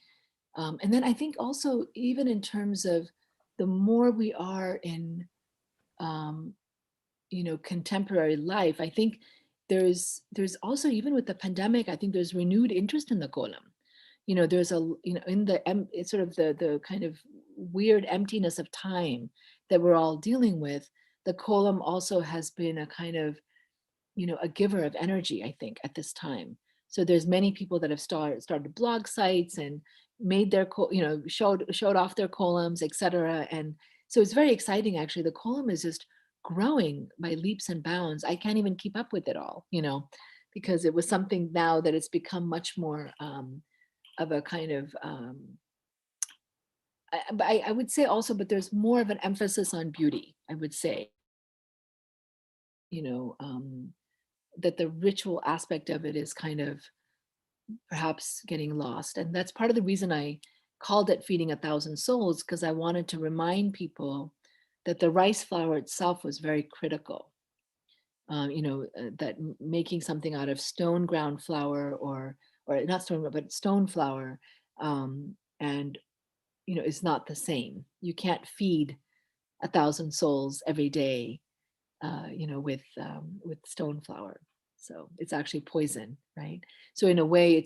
and then I think also even in terms of the more we are in, contemporary life, I think there's also, even with the pandemic, I think there's renewed interest in the Kolam. There's in the it's sort of the kind of weird emptiness of time that we're all dealing with. The Kolam also has been a kind of, a giver of energy, I think, at this time. So there's many people that have started blog sites and made their, showed off their Kolams, etc. And so it's very exciting, actually. The Kolam is just growing by leaps and bounds. I can't even keep up with it all, because it was something now that it's become much more of a kind of, I would say also, but there's more of an emphasis on beauty, I would say, that the ritual aspect of it is kind of perhaps getting lost. And that's part of the reason I called it Feeding 1,000 Souls, because I wanted to remind people that the rice flour itself was very critical. That making something out of stone ground flour or not stone, but stone flour, and is not the same. You can't feed 1,000 souls every day, with stone flour. So it's actually poison, right? So in a way,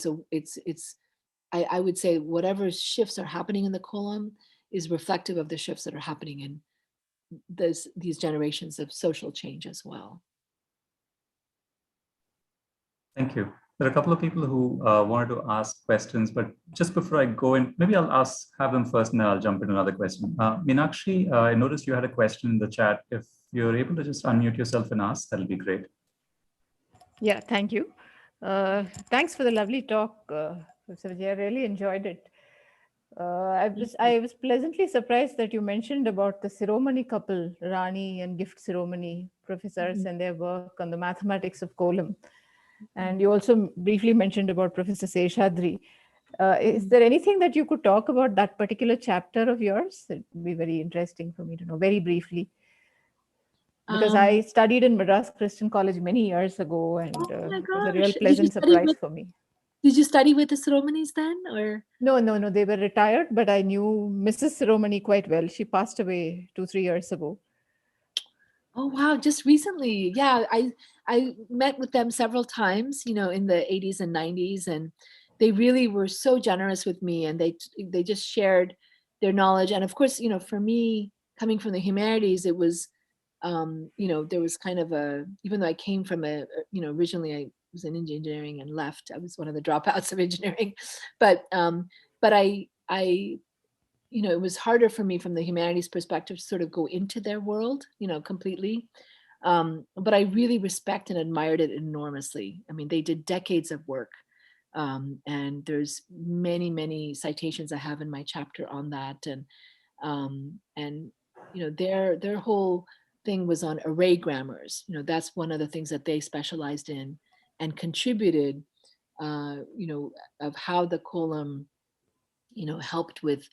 I would say whatever shifts are happening in the Kolam is reflective of the shifts that are happening in these generations of social change as well. Thank you. There are a couple of people who wanted to ask questions, but just before I go in, maybe I'll have them first and then I'll jump into another question. Meenakshi, I noticed you had a question in the chat. If you're able to just unmute yourself and ask, that'll be great. Yeah, thank you. Thanks for the lovely talk, Professor Vijay. I really enjoyed it. I was pleasantly surprised that you mentioned about the ceremony couple, Rani and gift ceremony professors, and their work on the mathematics of Kolam. And you also briefly mentioned about Professor Seshadri. Is there anything that you could talk about that particular chapter of yours? It would be very interesting for me to know, very briefly. Because I studied in Madras Christian College many years ago, and it was a real pleasant surprise for me. Did you study with the Siromanis then, or? No, they were retired, but I knew Mrs. Siromani quite well. She passed away 2-3 years ago. Oh wow! Just recently, yeah. I met with them several times, in the 80s and 90s, and they really were so generous with me, and they just shared their knowledge. And of course, for me, coming from the humanities, it was, there was kind of even though I came from originally I was in engineering and left. I was one of the dropouts of engineering, but I it was harder for me from the humanities perspective to sort of go into their world, completely. But I really respect and admired it enormously. I mean, they did decades of work. And there's many, many citations I have in my chapter on that. And their whole thing was on array grammars. That's one of the things that they specialized in and contributed, of how the Kolam, helped with.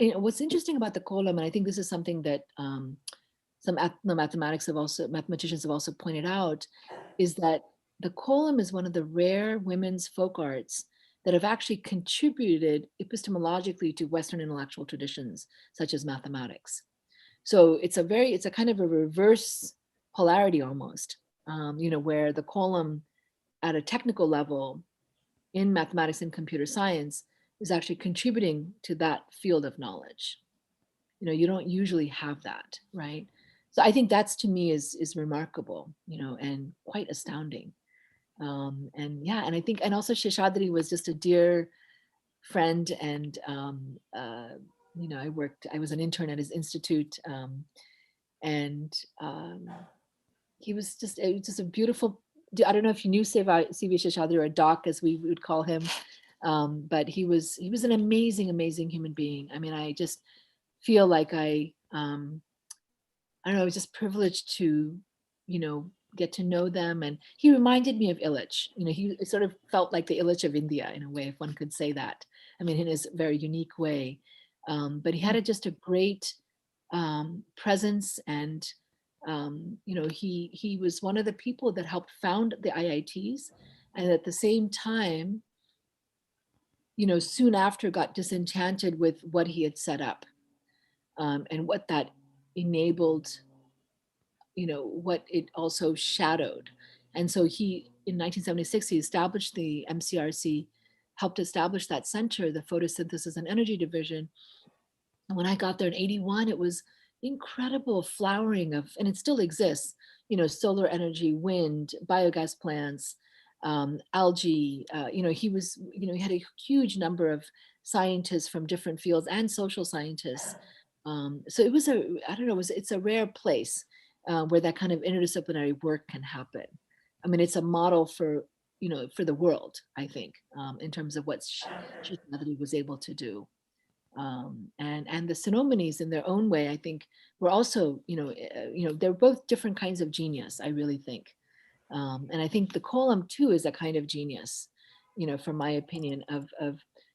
What's interesting about the Kolam, and I think this is something that some mathematicians have also pointed out, is that the Kolam is one of the rare women's folk arts that have actually contributed epistemologically to Western intellectual traditions, such as mathematics. So it's a kind of a reverse polarity almost, where the Kolam at a technical level in mathematics and computer science is actually contributing to that field of knowledge. You don't usually have that, right? So I think that's, to me, is remarkable, and quite astounding. And yeah, and I think, and also Sheshadri was just a dear friend, and I was an intern at his institute, and He was just, it was just a beautiful, I don't know if you knew C.V. Seshadri, or Doc as we would call him, but he was an amazing, amazing human being. I mean, I just feel like I don't know, I was just privileged to, you know, get to know them. And he reminded me of Illich. You know, he sort of felt like the Illich of India in a way, if one could say that. I mean, in his very unique way. But he had just a great presence, and you know, he was one of the people that helped found the IITs, and at the same time, you know, soon after got disenchanted with what he had set up, and what that enabled, you know, what it also shadowed. And so he, in 1976, he established the MCRC, helped establish that center, the Photosynthesis and Energy Division. And when I got there in 81, it was incredible flowering of, and it still exists, you know, solar energy, wind, biogas plants, algae. You know, he was, you know, he had a huge number of scientists from different fields and social scientists. So it was I don't know, it's a rare place where that kind of interdisciplinary work can happen. I mean, it's a model for, you know, for the world, I think, in terms of what Shishmadri was able to do. And the Sinomanies, in their own way, I think, were also, you know, they're both different kinds of genius, I really think. And I think the Kolam too is a kind of genius, you know, from my opinion, of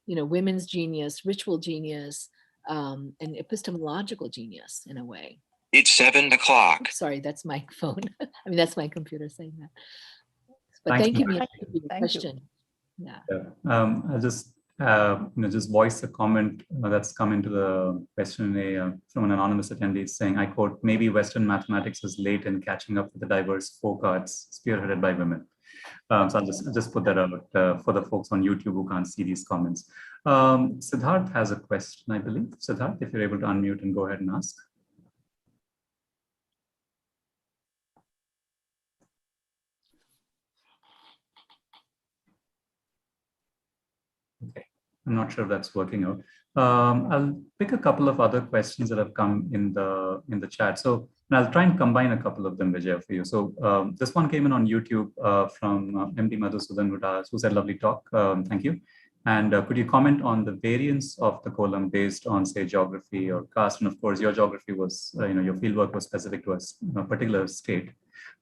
you know, women's genius, ritual genius, and epistemological genius in a way. It's 7 o'clock. Sorry, that's my phone. I mean, that's my computer saying that. But Thanks, thank you, Mira. for your Thank you. question. Yeah. I'll just you know, just voice a comment that's come into the questionnaire from an anonymous attendee saying, I quote, maybe Western mathematics is late in catching up with the diverse folk arts spearheaded by women. So I'll just put that out for the folks on YouTube who can't see these comments. Siddharth has a question, I believe. Siddharth, if you're able to unmute and go ahead and ask. Okay, I'm not sure if that's working out. I'll pick a couple of other questions that have come in the chat. So I'll try and combine a couple of them, Vijaya, for you. So this one came in on YouTube from MD Madhusudan, who said, lovely talk. Thank you. And could you comment on the variance of the Kolam based on, say, geography or caste? And of course, your geography was, you know, your fieldwork was specific to a particular state.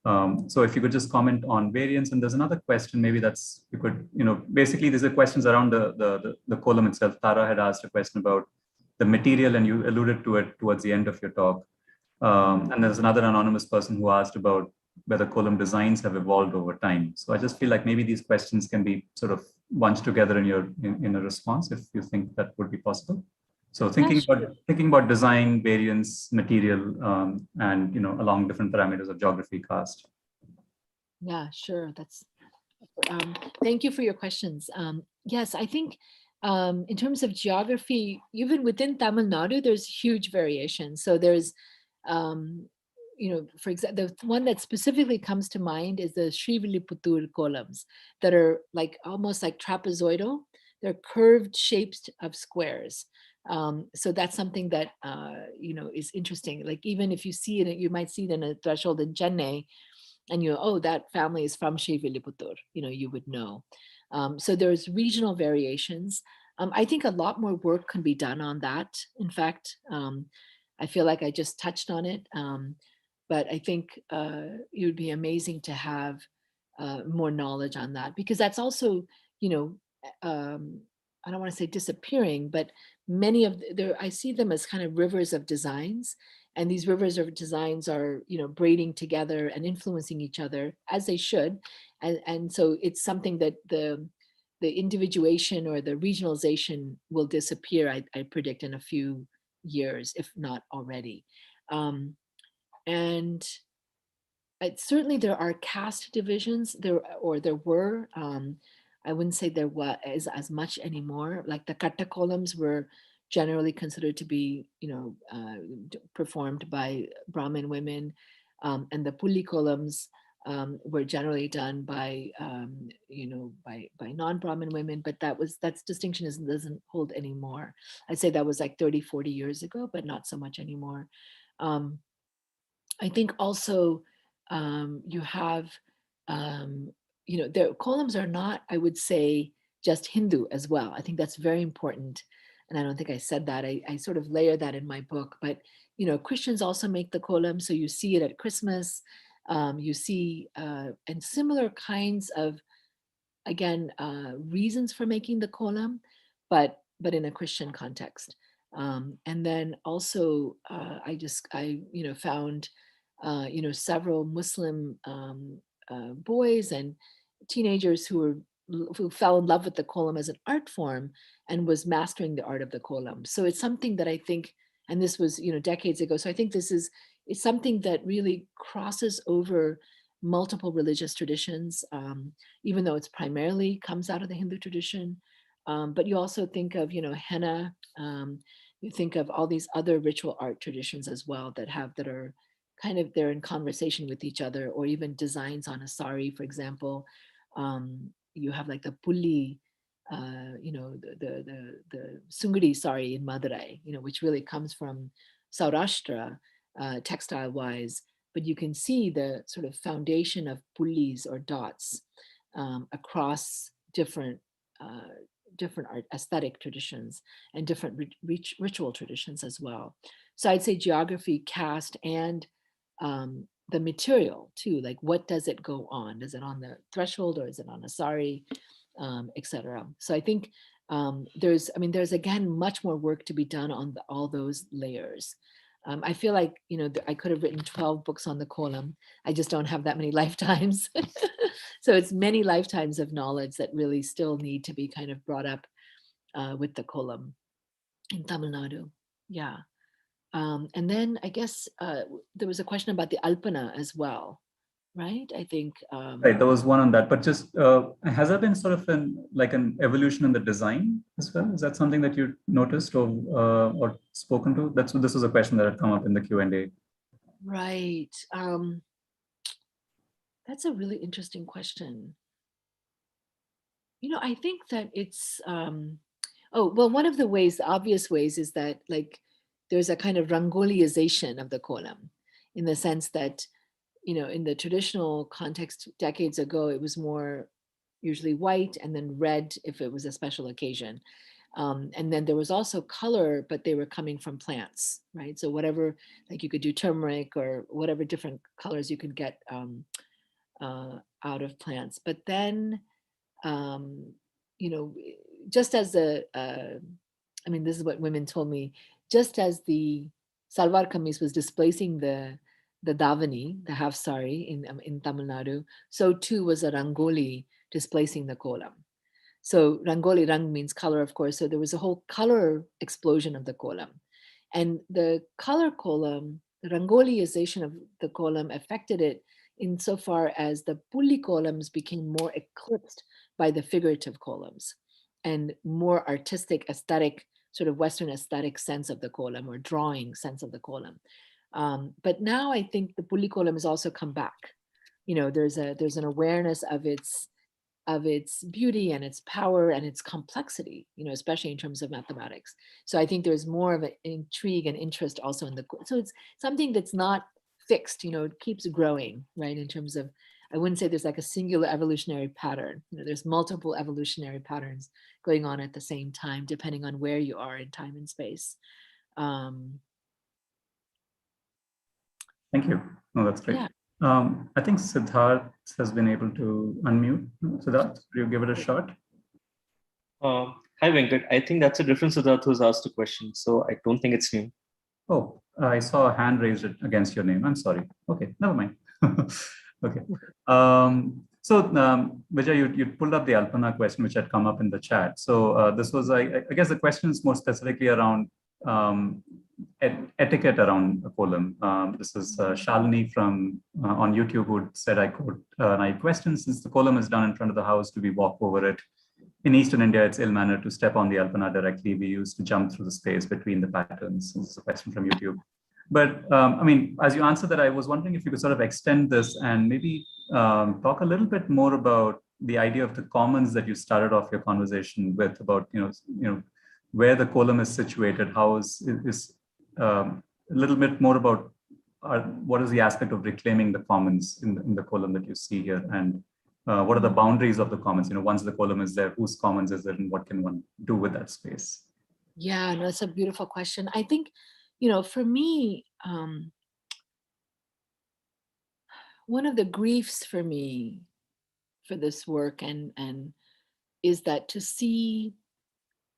So if you could just comment on variance. And there's another question, maybe that's, you could, you know, basically these are questions around the Kolam itself. Tara had asked a question about the material, and you alluded to it towards the end of your talk. And there's another anonymous person who asked about whether Kolam designs have evolved over time. So I just feel like maybe these questions can be sort of bunched together in a response, if you think that would be possible. So thinking about design, variance, material, and, you know, along different parameters of geography, caste. Yeah, sure. That's thank you for your questions. Yes, I think in terms of geography, even within Tamil Nadu, there's huge variation. So there's, you know, for example, the one that specifically comes to mind is the Srivilliputturu kolams that are like almost like trapezoidal. They're curved shapes of squares. So that's something that, you know, is interesting. Like even if you see it, you might see it in a threshold in Chennai, and you, oh, that family is from Srivilliputturu, you know, you would know. So there's regional variations. I think a lot more work can be done on that. In fact, I feel like I just touched on it, but I think it would be amazing to have more knowledge on that, because that's also, you know, I don't want to say disappearing, but many of I see them as kind of rivers of designs. And these rivers of designs are, you know, braiding together and influencing each other, as they should. And so it's something that the individuation or the regionalization will disappear, I predict, in a few years, if not already. And certainly there are caste divisions there, or there were. I wouldn't say there was as much anymore. Like the Katta kolams were generally considered to be, you know, performed by Brahmin women, and the Pulli kolams were generally done by, you know, by non-Brahmin women. But that's distinction doesn't hold anymore. I'd say that was like 30, 40 years ago, but not so much anymore. I think also you have, their Kolams are not, I would say, just Hindu as well. I think that's very important. And I don't think I said that. I sort of layer that in my book. But, Christians also make the Kolam. So you see it at Christmas. You see, and similar kinds of, again, reasons for making the Kolam, but in a Christian context. And then also, I found, several Muslim boys and teenagers who fell in love with the Kolam as an art form and was mastering the art of the Kolam. So it's something that I think, and this was, decades ago. So I think it's something that really crosses over multiple religious traditions, even though it's primarily comes out of the Hindu tradition. But you also think of, henna, you think of all these other ritual art traditions as well that are kind of, they're in conversation with each other, or even designs on a sari, for example. You have like the pulli, the sungri sari in Madurai, which really comes from Saurashtra, textile wise, but you can see the sort of foundation of pullis or dots across different art aesthetic traditions and different ritual traditions as well. So I'd say geography, caste, and the material too, like what does it go on? Is it on the threshold or is it on a sari, etc. So I think there's again much more work to be done on all those layers. I feel like, I could have written 12 books on the Kolam. I just don't have that many lifetimes. So it's many lifetimes of knowledge that really still need to be kind of brought up with the Kolam in Tamil Nadu. Yeah. And then I guess there was a question about the Alpana as well, right? I think. Right, there was one on that, but just has there been sort of an evolution in the design as well? Is that something that you noticed or spoken to? This was a question that had come up in the Q&A. Right. That's a really interesting question. I think that it's, one of the obvious ways is that like there's a kind of Rangoliization of the Kolam, in the sense that, in the traditional context decades ago, it was more usually white and then red if it was a special occasion. And then there was also color, but they were coming from plants, right? So whatever, like you could do turmeric or whatever different colors you could get out of plants. But then, just as this is what women told me, just as the salwar kameez was displacing the davani, the half sari in Tamil Nadu, so too was a rangoli displacing the Kolam. So rangoli, rang means color, of course. So there was a whole color explosion of the Kolam. And the color Kolam, the Rangoliization of the Kolam affected it insofar as the Pulli Kolams became more eclipsed by the figurative Kolams and more artistic, aesthetic, sort of Western aesthetic sense of the Kolam, or drawing sense of the Kolam. But now I think the Pulli Kolam has also come back. There's an awareness of its beauty and its power and its complexity, especially in terms of mathematics. So I think there's more of an intrigue and interest also in so it's something that's not fixed, it keeps growing, right? In terms of, I wouldn't say there's like a singular evolutionary pattern. There's multiple evolutionary patterns going on at the same time, depending on where you are in time and space. Thank you. No, that's great. Yeah. I think Siddharth has been able to unmute. Siddharth, will you give it a shot? Hi, Venkat. I think that's a different Siddharth who's asked a question, so I don't think it's me. Oh, I saw a hand raised against your name. I'm sorry. Okay, never mind. Okay. Vijay, you pulled up the Alpana question, which had come up in the chat. So this was, I guess the question is more specifically around etiquette around a Kolam. This is Shalini from on YouTube who said, I quote, my question, since the Kolam is done in front of the house, do we walk over it? In Eastern India, it's ill-mannered to step on the Alpana directly. We used to jump through the space between the patterns. This is a question from YouTube. But as you answer that, I was wondering if you could sort of extend this and maybe talk a little bit more about the idea of the commons that you started off your conversation with, about where the Kolam is situated. How is a little bit more about what is the aspect of reclaiming the commons in the Kolam that you see here, and what are the boundaries of the commons? Once the Kolam is there, whose commons is there, and what can one do with that space? Yeah, no, it's a beautiful question. I think, for me, one of the griefs for me for this work and is that to see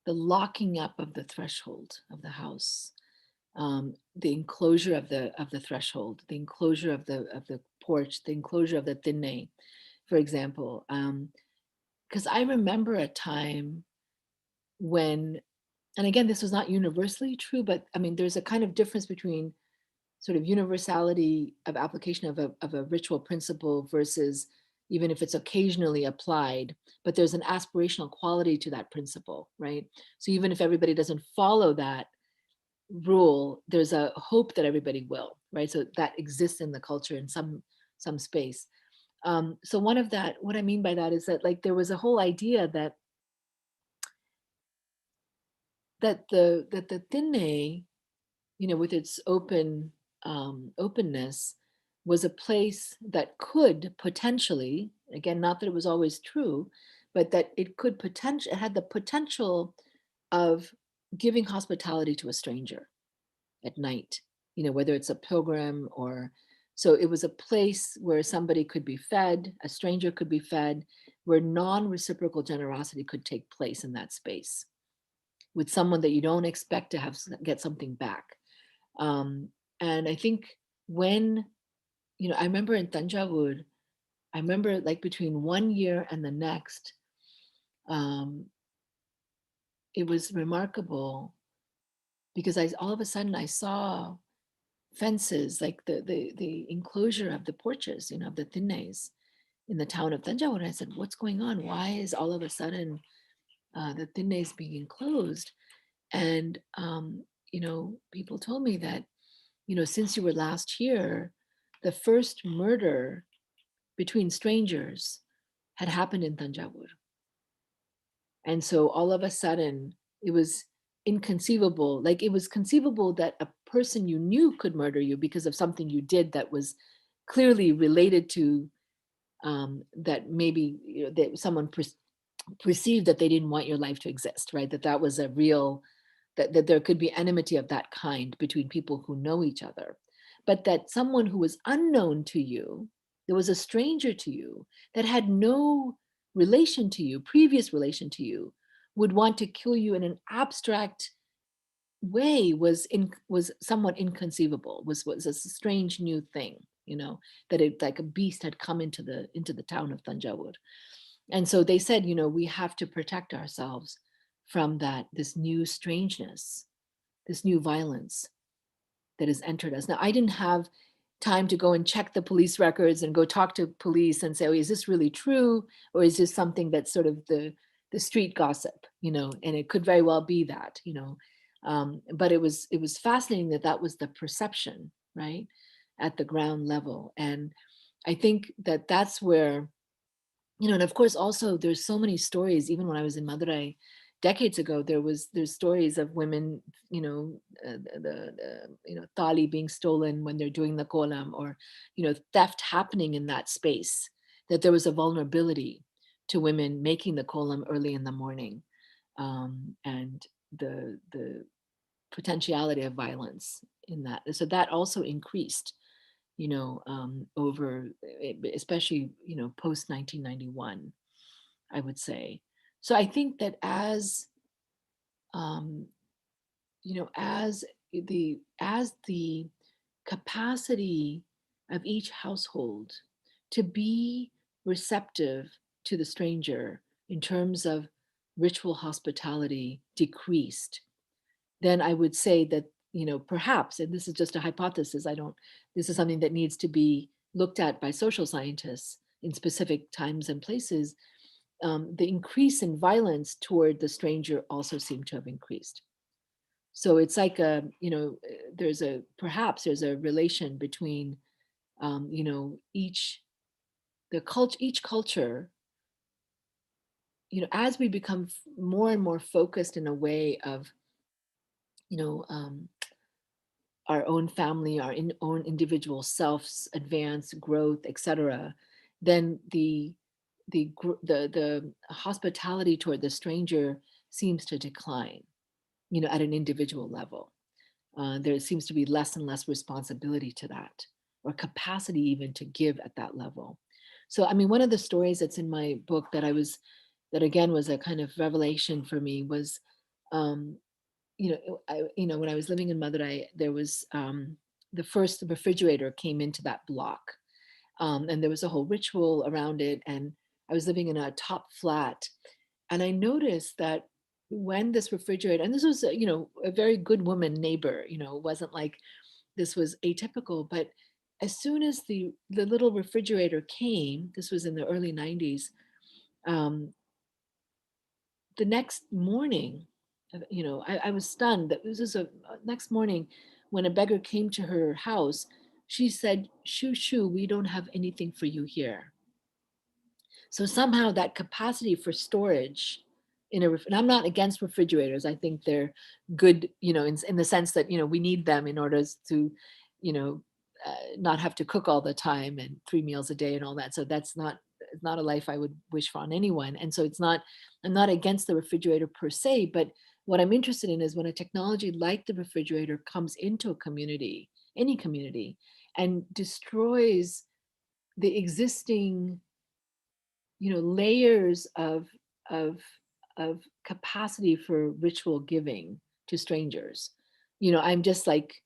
the locking up of the threshold of the house, the enclosure of the threshold, the enclosure of the porch, the enclosure of the tinne, for example. Because I remember a time when, and again, this was not universally true, but I mean, there's a kind of difference between sort of universality of application of a ritual principle versus even if it's occasionally applied, but there's an aspirational quality to that principle, right? So even if everybody doesn't follow that rule, there's a hope that everybody will, right? So that exists in the culture in some space. So what I mean by that is that, like, there was a whole idea that the tinne, with its openness, was a place that could potentially, again, not that it was always true, but that it had the potential of giving hospitality to a stranger at night, whether it's a pilgrim or, so it was a place where somebody could be fed, a stranger could be fed, where non-reciprocal generosity could take place in that space with someone that you don't expect to get something back. And I think when, I remember in Tanjavur, I remember like between 1 year and the next, it was remarkable because all of a sudden I saw fences, like the enclosure of the porches, of the tinnes in the town of Tanjavur. And I said, what's going on? Why is all of a sudden the tinnes being enclosed? And, people told me that, since you were last here, the first murder between strangers had happened in Tanjavur. And so all of a sudden it was inconceivable. Like, it was conceivable that a person you knew could murder you because of something you did that was clearly related to that maybe that someone perceived that they didn't want your life to exist, right? That was a real, that there could be enmity of that kind between people who know each other. But that someone who was unknown to you, there was a stranger to you that had no relation to you, previous relation to you, would want to kill you in an abstract way was somewhat inconceivable, was a strange new thing, that it, like a beast had come into the town of Tanjavur. And so they said, we have to protect ourselves from this new strangeness, this new violence that has entered us. Now, I didn't have time to go and check the police records and go talk to police and say, oh, is this really true? Or is this something that's sort of the street gossip, and it could very well be that, but it was fascinating that was the perception, right, at the ground level. And I think that's where, and of course also there's so many stories. Even when I was in Madurai decades ago, there's stories of women, the thali being stolen when they're doing the Kolam, or theft happening in that space, that there was a vulnerability to women making the Kolam early in the morning, and the potentiality of violence in that. So that also increased, over, especially, post 1991, I would say. So I think that as the capacity of each household to be receptive to the stranger in terms of ritual hospitality decreased, then I would say that, perhaps, and this is just a hypothesis, this is something that needs to be looked at by social scientists in specific times and places, the increase in violence toward the stranger also seemed to have increased. So it's like there's a relation between, each culture, as we become more and more focused in a way of, our own family, our own individual selves, advance, growth, etc., then the hospitality toward the stranger seems to decline, at an individual level. There seems to be less and less responsibility to that, or capacity even to give at that level. So, I mean, one of the stories that's in my book that again was a kind of revelation for me was, when I was living in Madurai, there was the first refrigerator came into that block, and there was a whole ritual around it. And I was living in a top flat, and I noticed that when this refrigerator, and this was a very good woman neighbor, it wasn't like this was atypical, but as soon as the little refrigerator came, this was in the early 90s, the next morning, I was stunned that this is a next morning when a beggar came to her house, she said, "Shoo, shoo, we don't have anything for you here." So somehow that capacity for storage and I'm not against refrigerators. I think they're good, in the sense that, we need them in order to, not have to cook all the time and 3 meals a day and all that. So that's not a life I would wish for on anyone. And so I'm not against the refrigerator per se, but what I'm interested in is when a technology like the refrigerator comes into a community, any community, and destroys the existing layers of capacity for ritual giving to strangers. I'm just like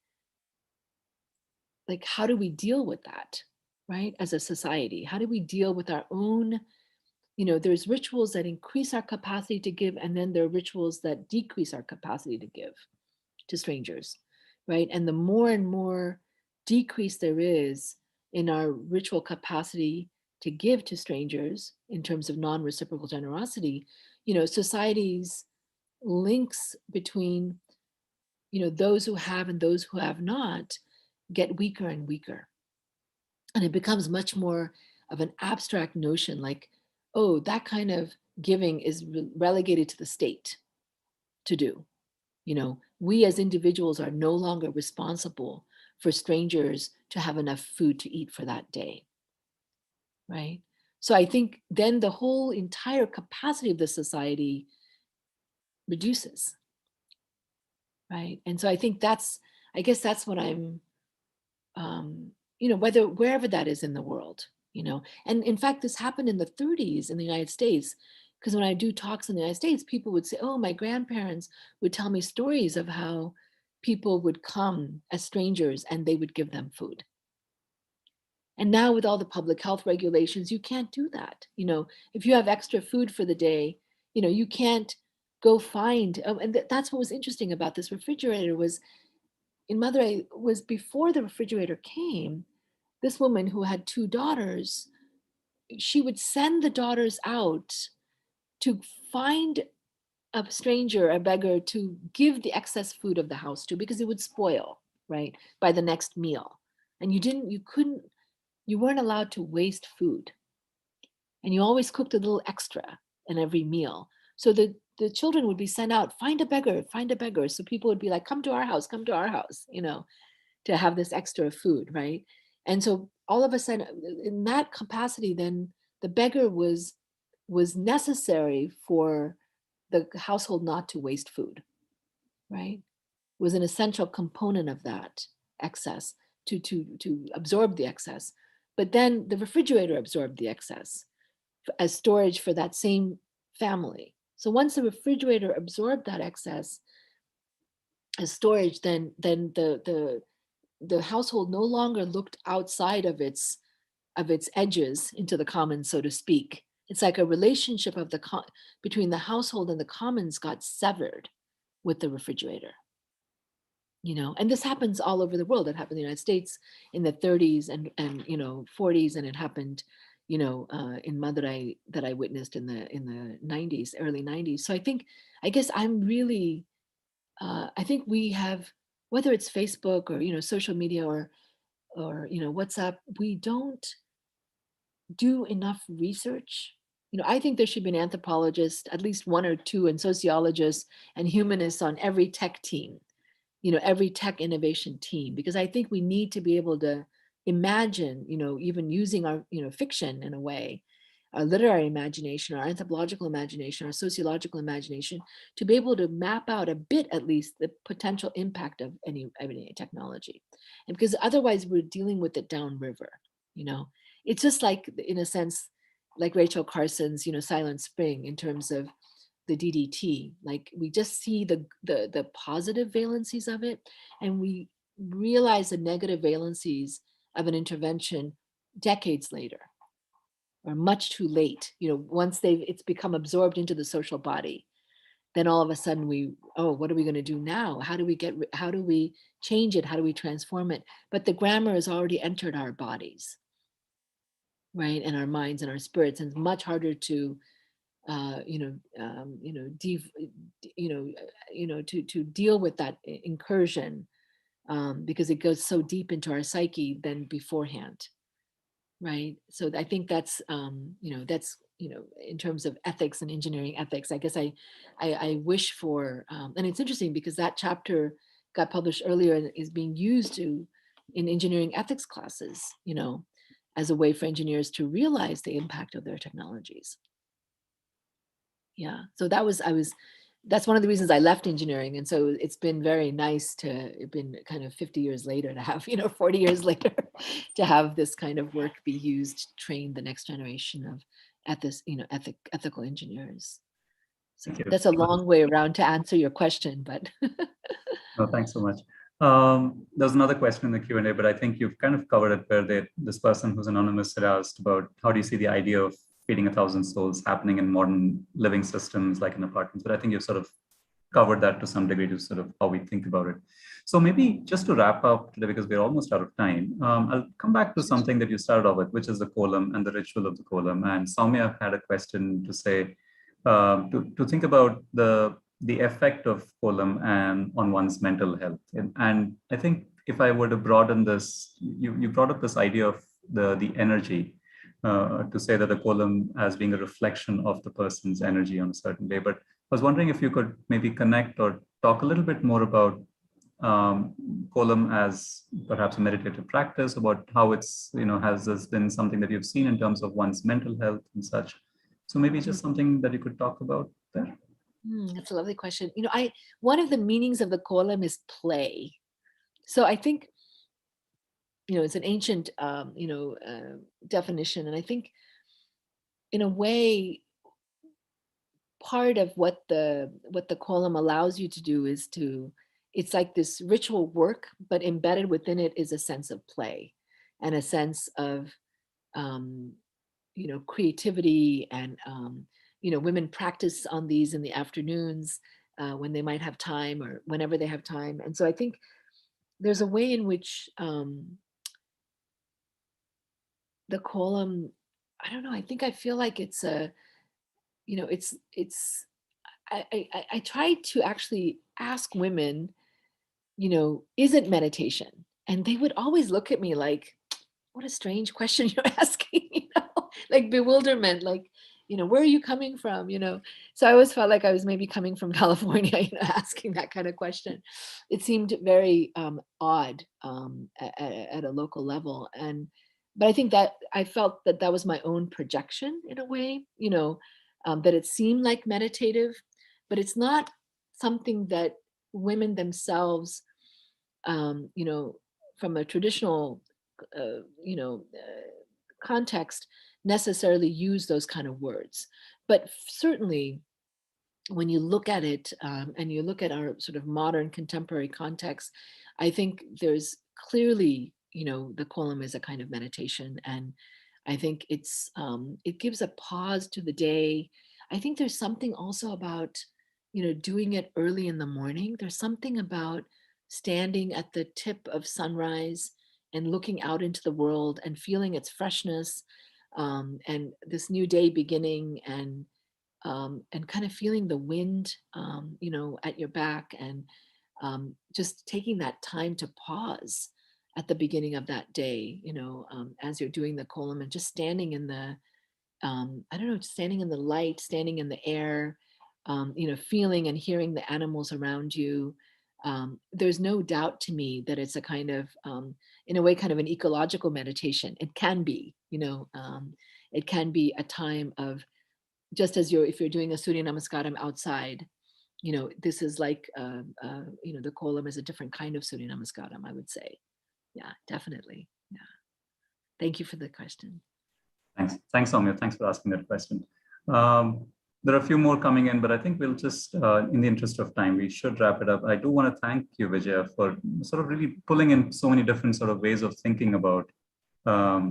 how do we deal with that, right? As a society, how do we deal with our own, there's rituals that increase our capacity to give, and then there are rituals that decrease our capacity to give to strangers, right? And the more and more decrease there is in our ritual capacity to give to strangers in terms of non-reciprocal generosity, society's links between, those who have and those who have not get weaker and weaker. And it becomes much more of an abstract notion like, oh, that kind of giving is relegated to the state to do. We as individuals are no longer responsible for strangers to have enough food to eat for that day, right? So I think then the whole entire capacity of the society reduces, right? And so I think I guess that's what I'm, wherever that is in the world, and in fact, this happened in the 30s in the United States. Because when I do talks in the United States, people would say, oh, my grandparents would tell me stories of how people would come as strangers and they would give them food. And now with all the public health regulations, you can't do that. If you have extra food for the day, you can't go find, and that's what was interesting about this refrigerator was in Madurai was before the refrigerator came, this woman who had 2 daughters, she would send the daughters out to find a stranger, a beggar, to give the excess food of the house to, because it would spoil, right, by the next meal. And you weren't allowed to waste food. And you always cooked a little extra in every meal. So the children would be sent out, find a beggar, find a beggar. So people would be like, come to our house, to have this extra food, right? And so all of a sudden, in that capacity, then the beggar was necessary for the household not to waste food, right? Was an essential component of that excess to absorb the excess. But then the refrigerator absorbed the excess as storage for that same family. So once the refrigerator absorbed that excess as storage, then the household no longer looked outside of its edges into the commons, so to speak. It's like a relationship of between the household and the commons got severed with the refrigerator. And this happens all over the world. It happened in the United States in the 30s and 40s, and it happened, in Madurai that I witnessed in the 90s, early 90s. So I guess I'm really, I think we have, whether it's Facebook or social media or WhatsApp, we don't do enough research. I think there should be an anthropologist, at least 1 or 2, and sociologists and humanists on every tech team, every tech innovation team, because I think we need to be able to imagine, even using our, fiction in a way, our literary imagination, our anthropological imagination, our sociological imagination, to be able to map out a bit, at least, the potential impact of any technology. And because otherwise we're dealing with it downriver, it's just like, in a sense, like Rachel Carson's, Silent Spring, in terms of the DDT. Like, we just see the positive valencies of it, and we realize the negative valencies of an intervention decades later, or much too late. Once it's become absorbed into the social body, then all of a sudden what are we going to do now? How do we change it? How do we transform it? But the grammar has already entered our bodies, right, and our minds and our spirits, and it's much harder to to deal with that incursion, because it goes so deep into our psyche than beforehand, right? So I think that's in terms of ethics and engineering ethics, I guess I wish for, and it's interesting because that chapter got published earlier and is being used in engineering ethics classes, as a way for engineers to realize the impact of their technologies. Yeah, so that's one of the reasons I left engineering. And so it's been very nice it's been kind of 50 years later to have, 40 years later, to have this kind of work be used to train the next generation of ethical engineers. So that's a long way around to answer your question, but. No, thanks so much. There's another question in the Q&A, but I think you've kind of covered it, where this person who's anonymous had asked about how do you see the idea of feeding 1,000 souls happening in modern living systems like in apartments. But I think you've sort of covered that to some degree, to sort of how we think about it. So maybe just to wrap up today, because we're almost out of time, I'll come back to something that you started off with, which is the Kolam and the ritual of the Kolam. And Soumya had a question to say, to think about the effect of Kolam and on one's mental health. And I think if I were to broaden this, you brought up this idea of the energy, to say that the Kolam as being a reflection of the person's energy on a certain day. But I was wondering if you could maybe connect or talk a little bit more about Kolam as perhaps a meditative practice, about how it's, has this been something that you've seen in terms of one's mental health and such. So maybe just something that you could talk about there. That's a lovely question. One of the meanings of the Kolam is play. So I think, it's an ancient, definition. And I think in a way, part of what the Kolam allows you to do is it's like this ritual work, but embedded within it is a sense of play and a sense of, creativity. And, women practice on these in the afternoons when they might have time, or whenever they have time. And so I think there's a way in which the Kolam, I don't know, I feel like it's a, I try to actually ask women, is it meditation? And they would always look at me like, what a strange question you're asking, like bewilderment, like, where are you coming from? So I always felt like I was maybe coming from California, asking that kind of question. It seemed very odd at a local level. But I think that I felt that was my own projection in a way, that it seemed like meditative, but it's not something that women themselves, from a traditional, context, necessarily use those kind of words. But certainly, when you look at it, and you look at our sort of modern contemporary context, I think there's clearly, the Kolam is a kind of meditation. And I think it gives a pause to the day. I think there's something also about, doing it early in the morning. There's something about standing at the tip of sunrise and looking out into the world and feeling its freshness, and this new day beginning, and kind of feeling the wind, at your back, and just taking that time to pause at the beginning of that day, as you're doing the Kolam, and just standing in the, standing in the light, standing in the air, feeling and hearing the animals around you, there's no doubt to me that it's a kind of, in a way, kind of an ecological meditation. It can be, it can be a time of, just as if you're doing a Surya Namaskaram outside, this is like, the Kolam is a different kind of Surya Namaskaram, I would say. Yeah, definitely. Yeah. Thank you for the question. Thanks, Soumya. Thanks for asking that question. There are a few more coming in, but I think we'll just, in the interest of time, we should wrap it up. I do want to thank you, Vijaya, for sort of really pulling in so many different sort of ways of thinking about a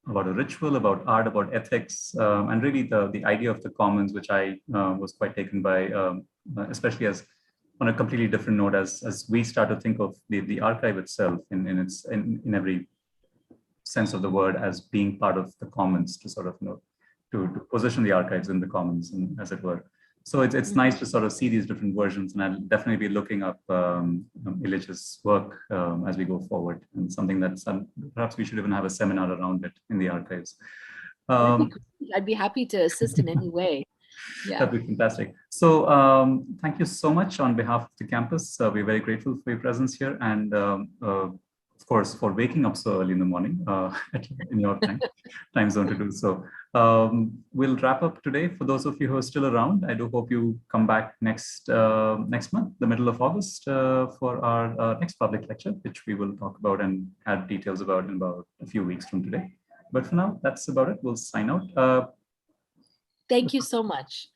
ritual, about art, about ethics, and really the idea of the commons, which I was quite taken by, especially as on a completely different note, as we start to think of the archive itself in every sense of the word as being part of the commons, to sort of to position the archives in the commons, and as it were. So it's nice to sort of see these different versions, and I'll definitely be looking up Illich's work as we go forward, and something that's perhaps we should even have a seminar around it in the archives. I'd be happy to assist in any way. Yeah, that'd be fantastic. So thank you so much on behalf of the campus. We're very grateful for your presence here, and of course, for waking up so early in the morning in your time zone to do so. We'll wrap up today. For those of you who are still around, I do hope you come back next month, the middle of August, for our next public lecture, which we will talk about and add details about in about a few weeks from today. But for now, that's about it. We'll sign out. Thank you so much.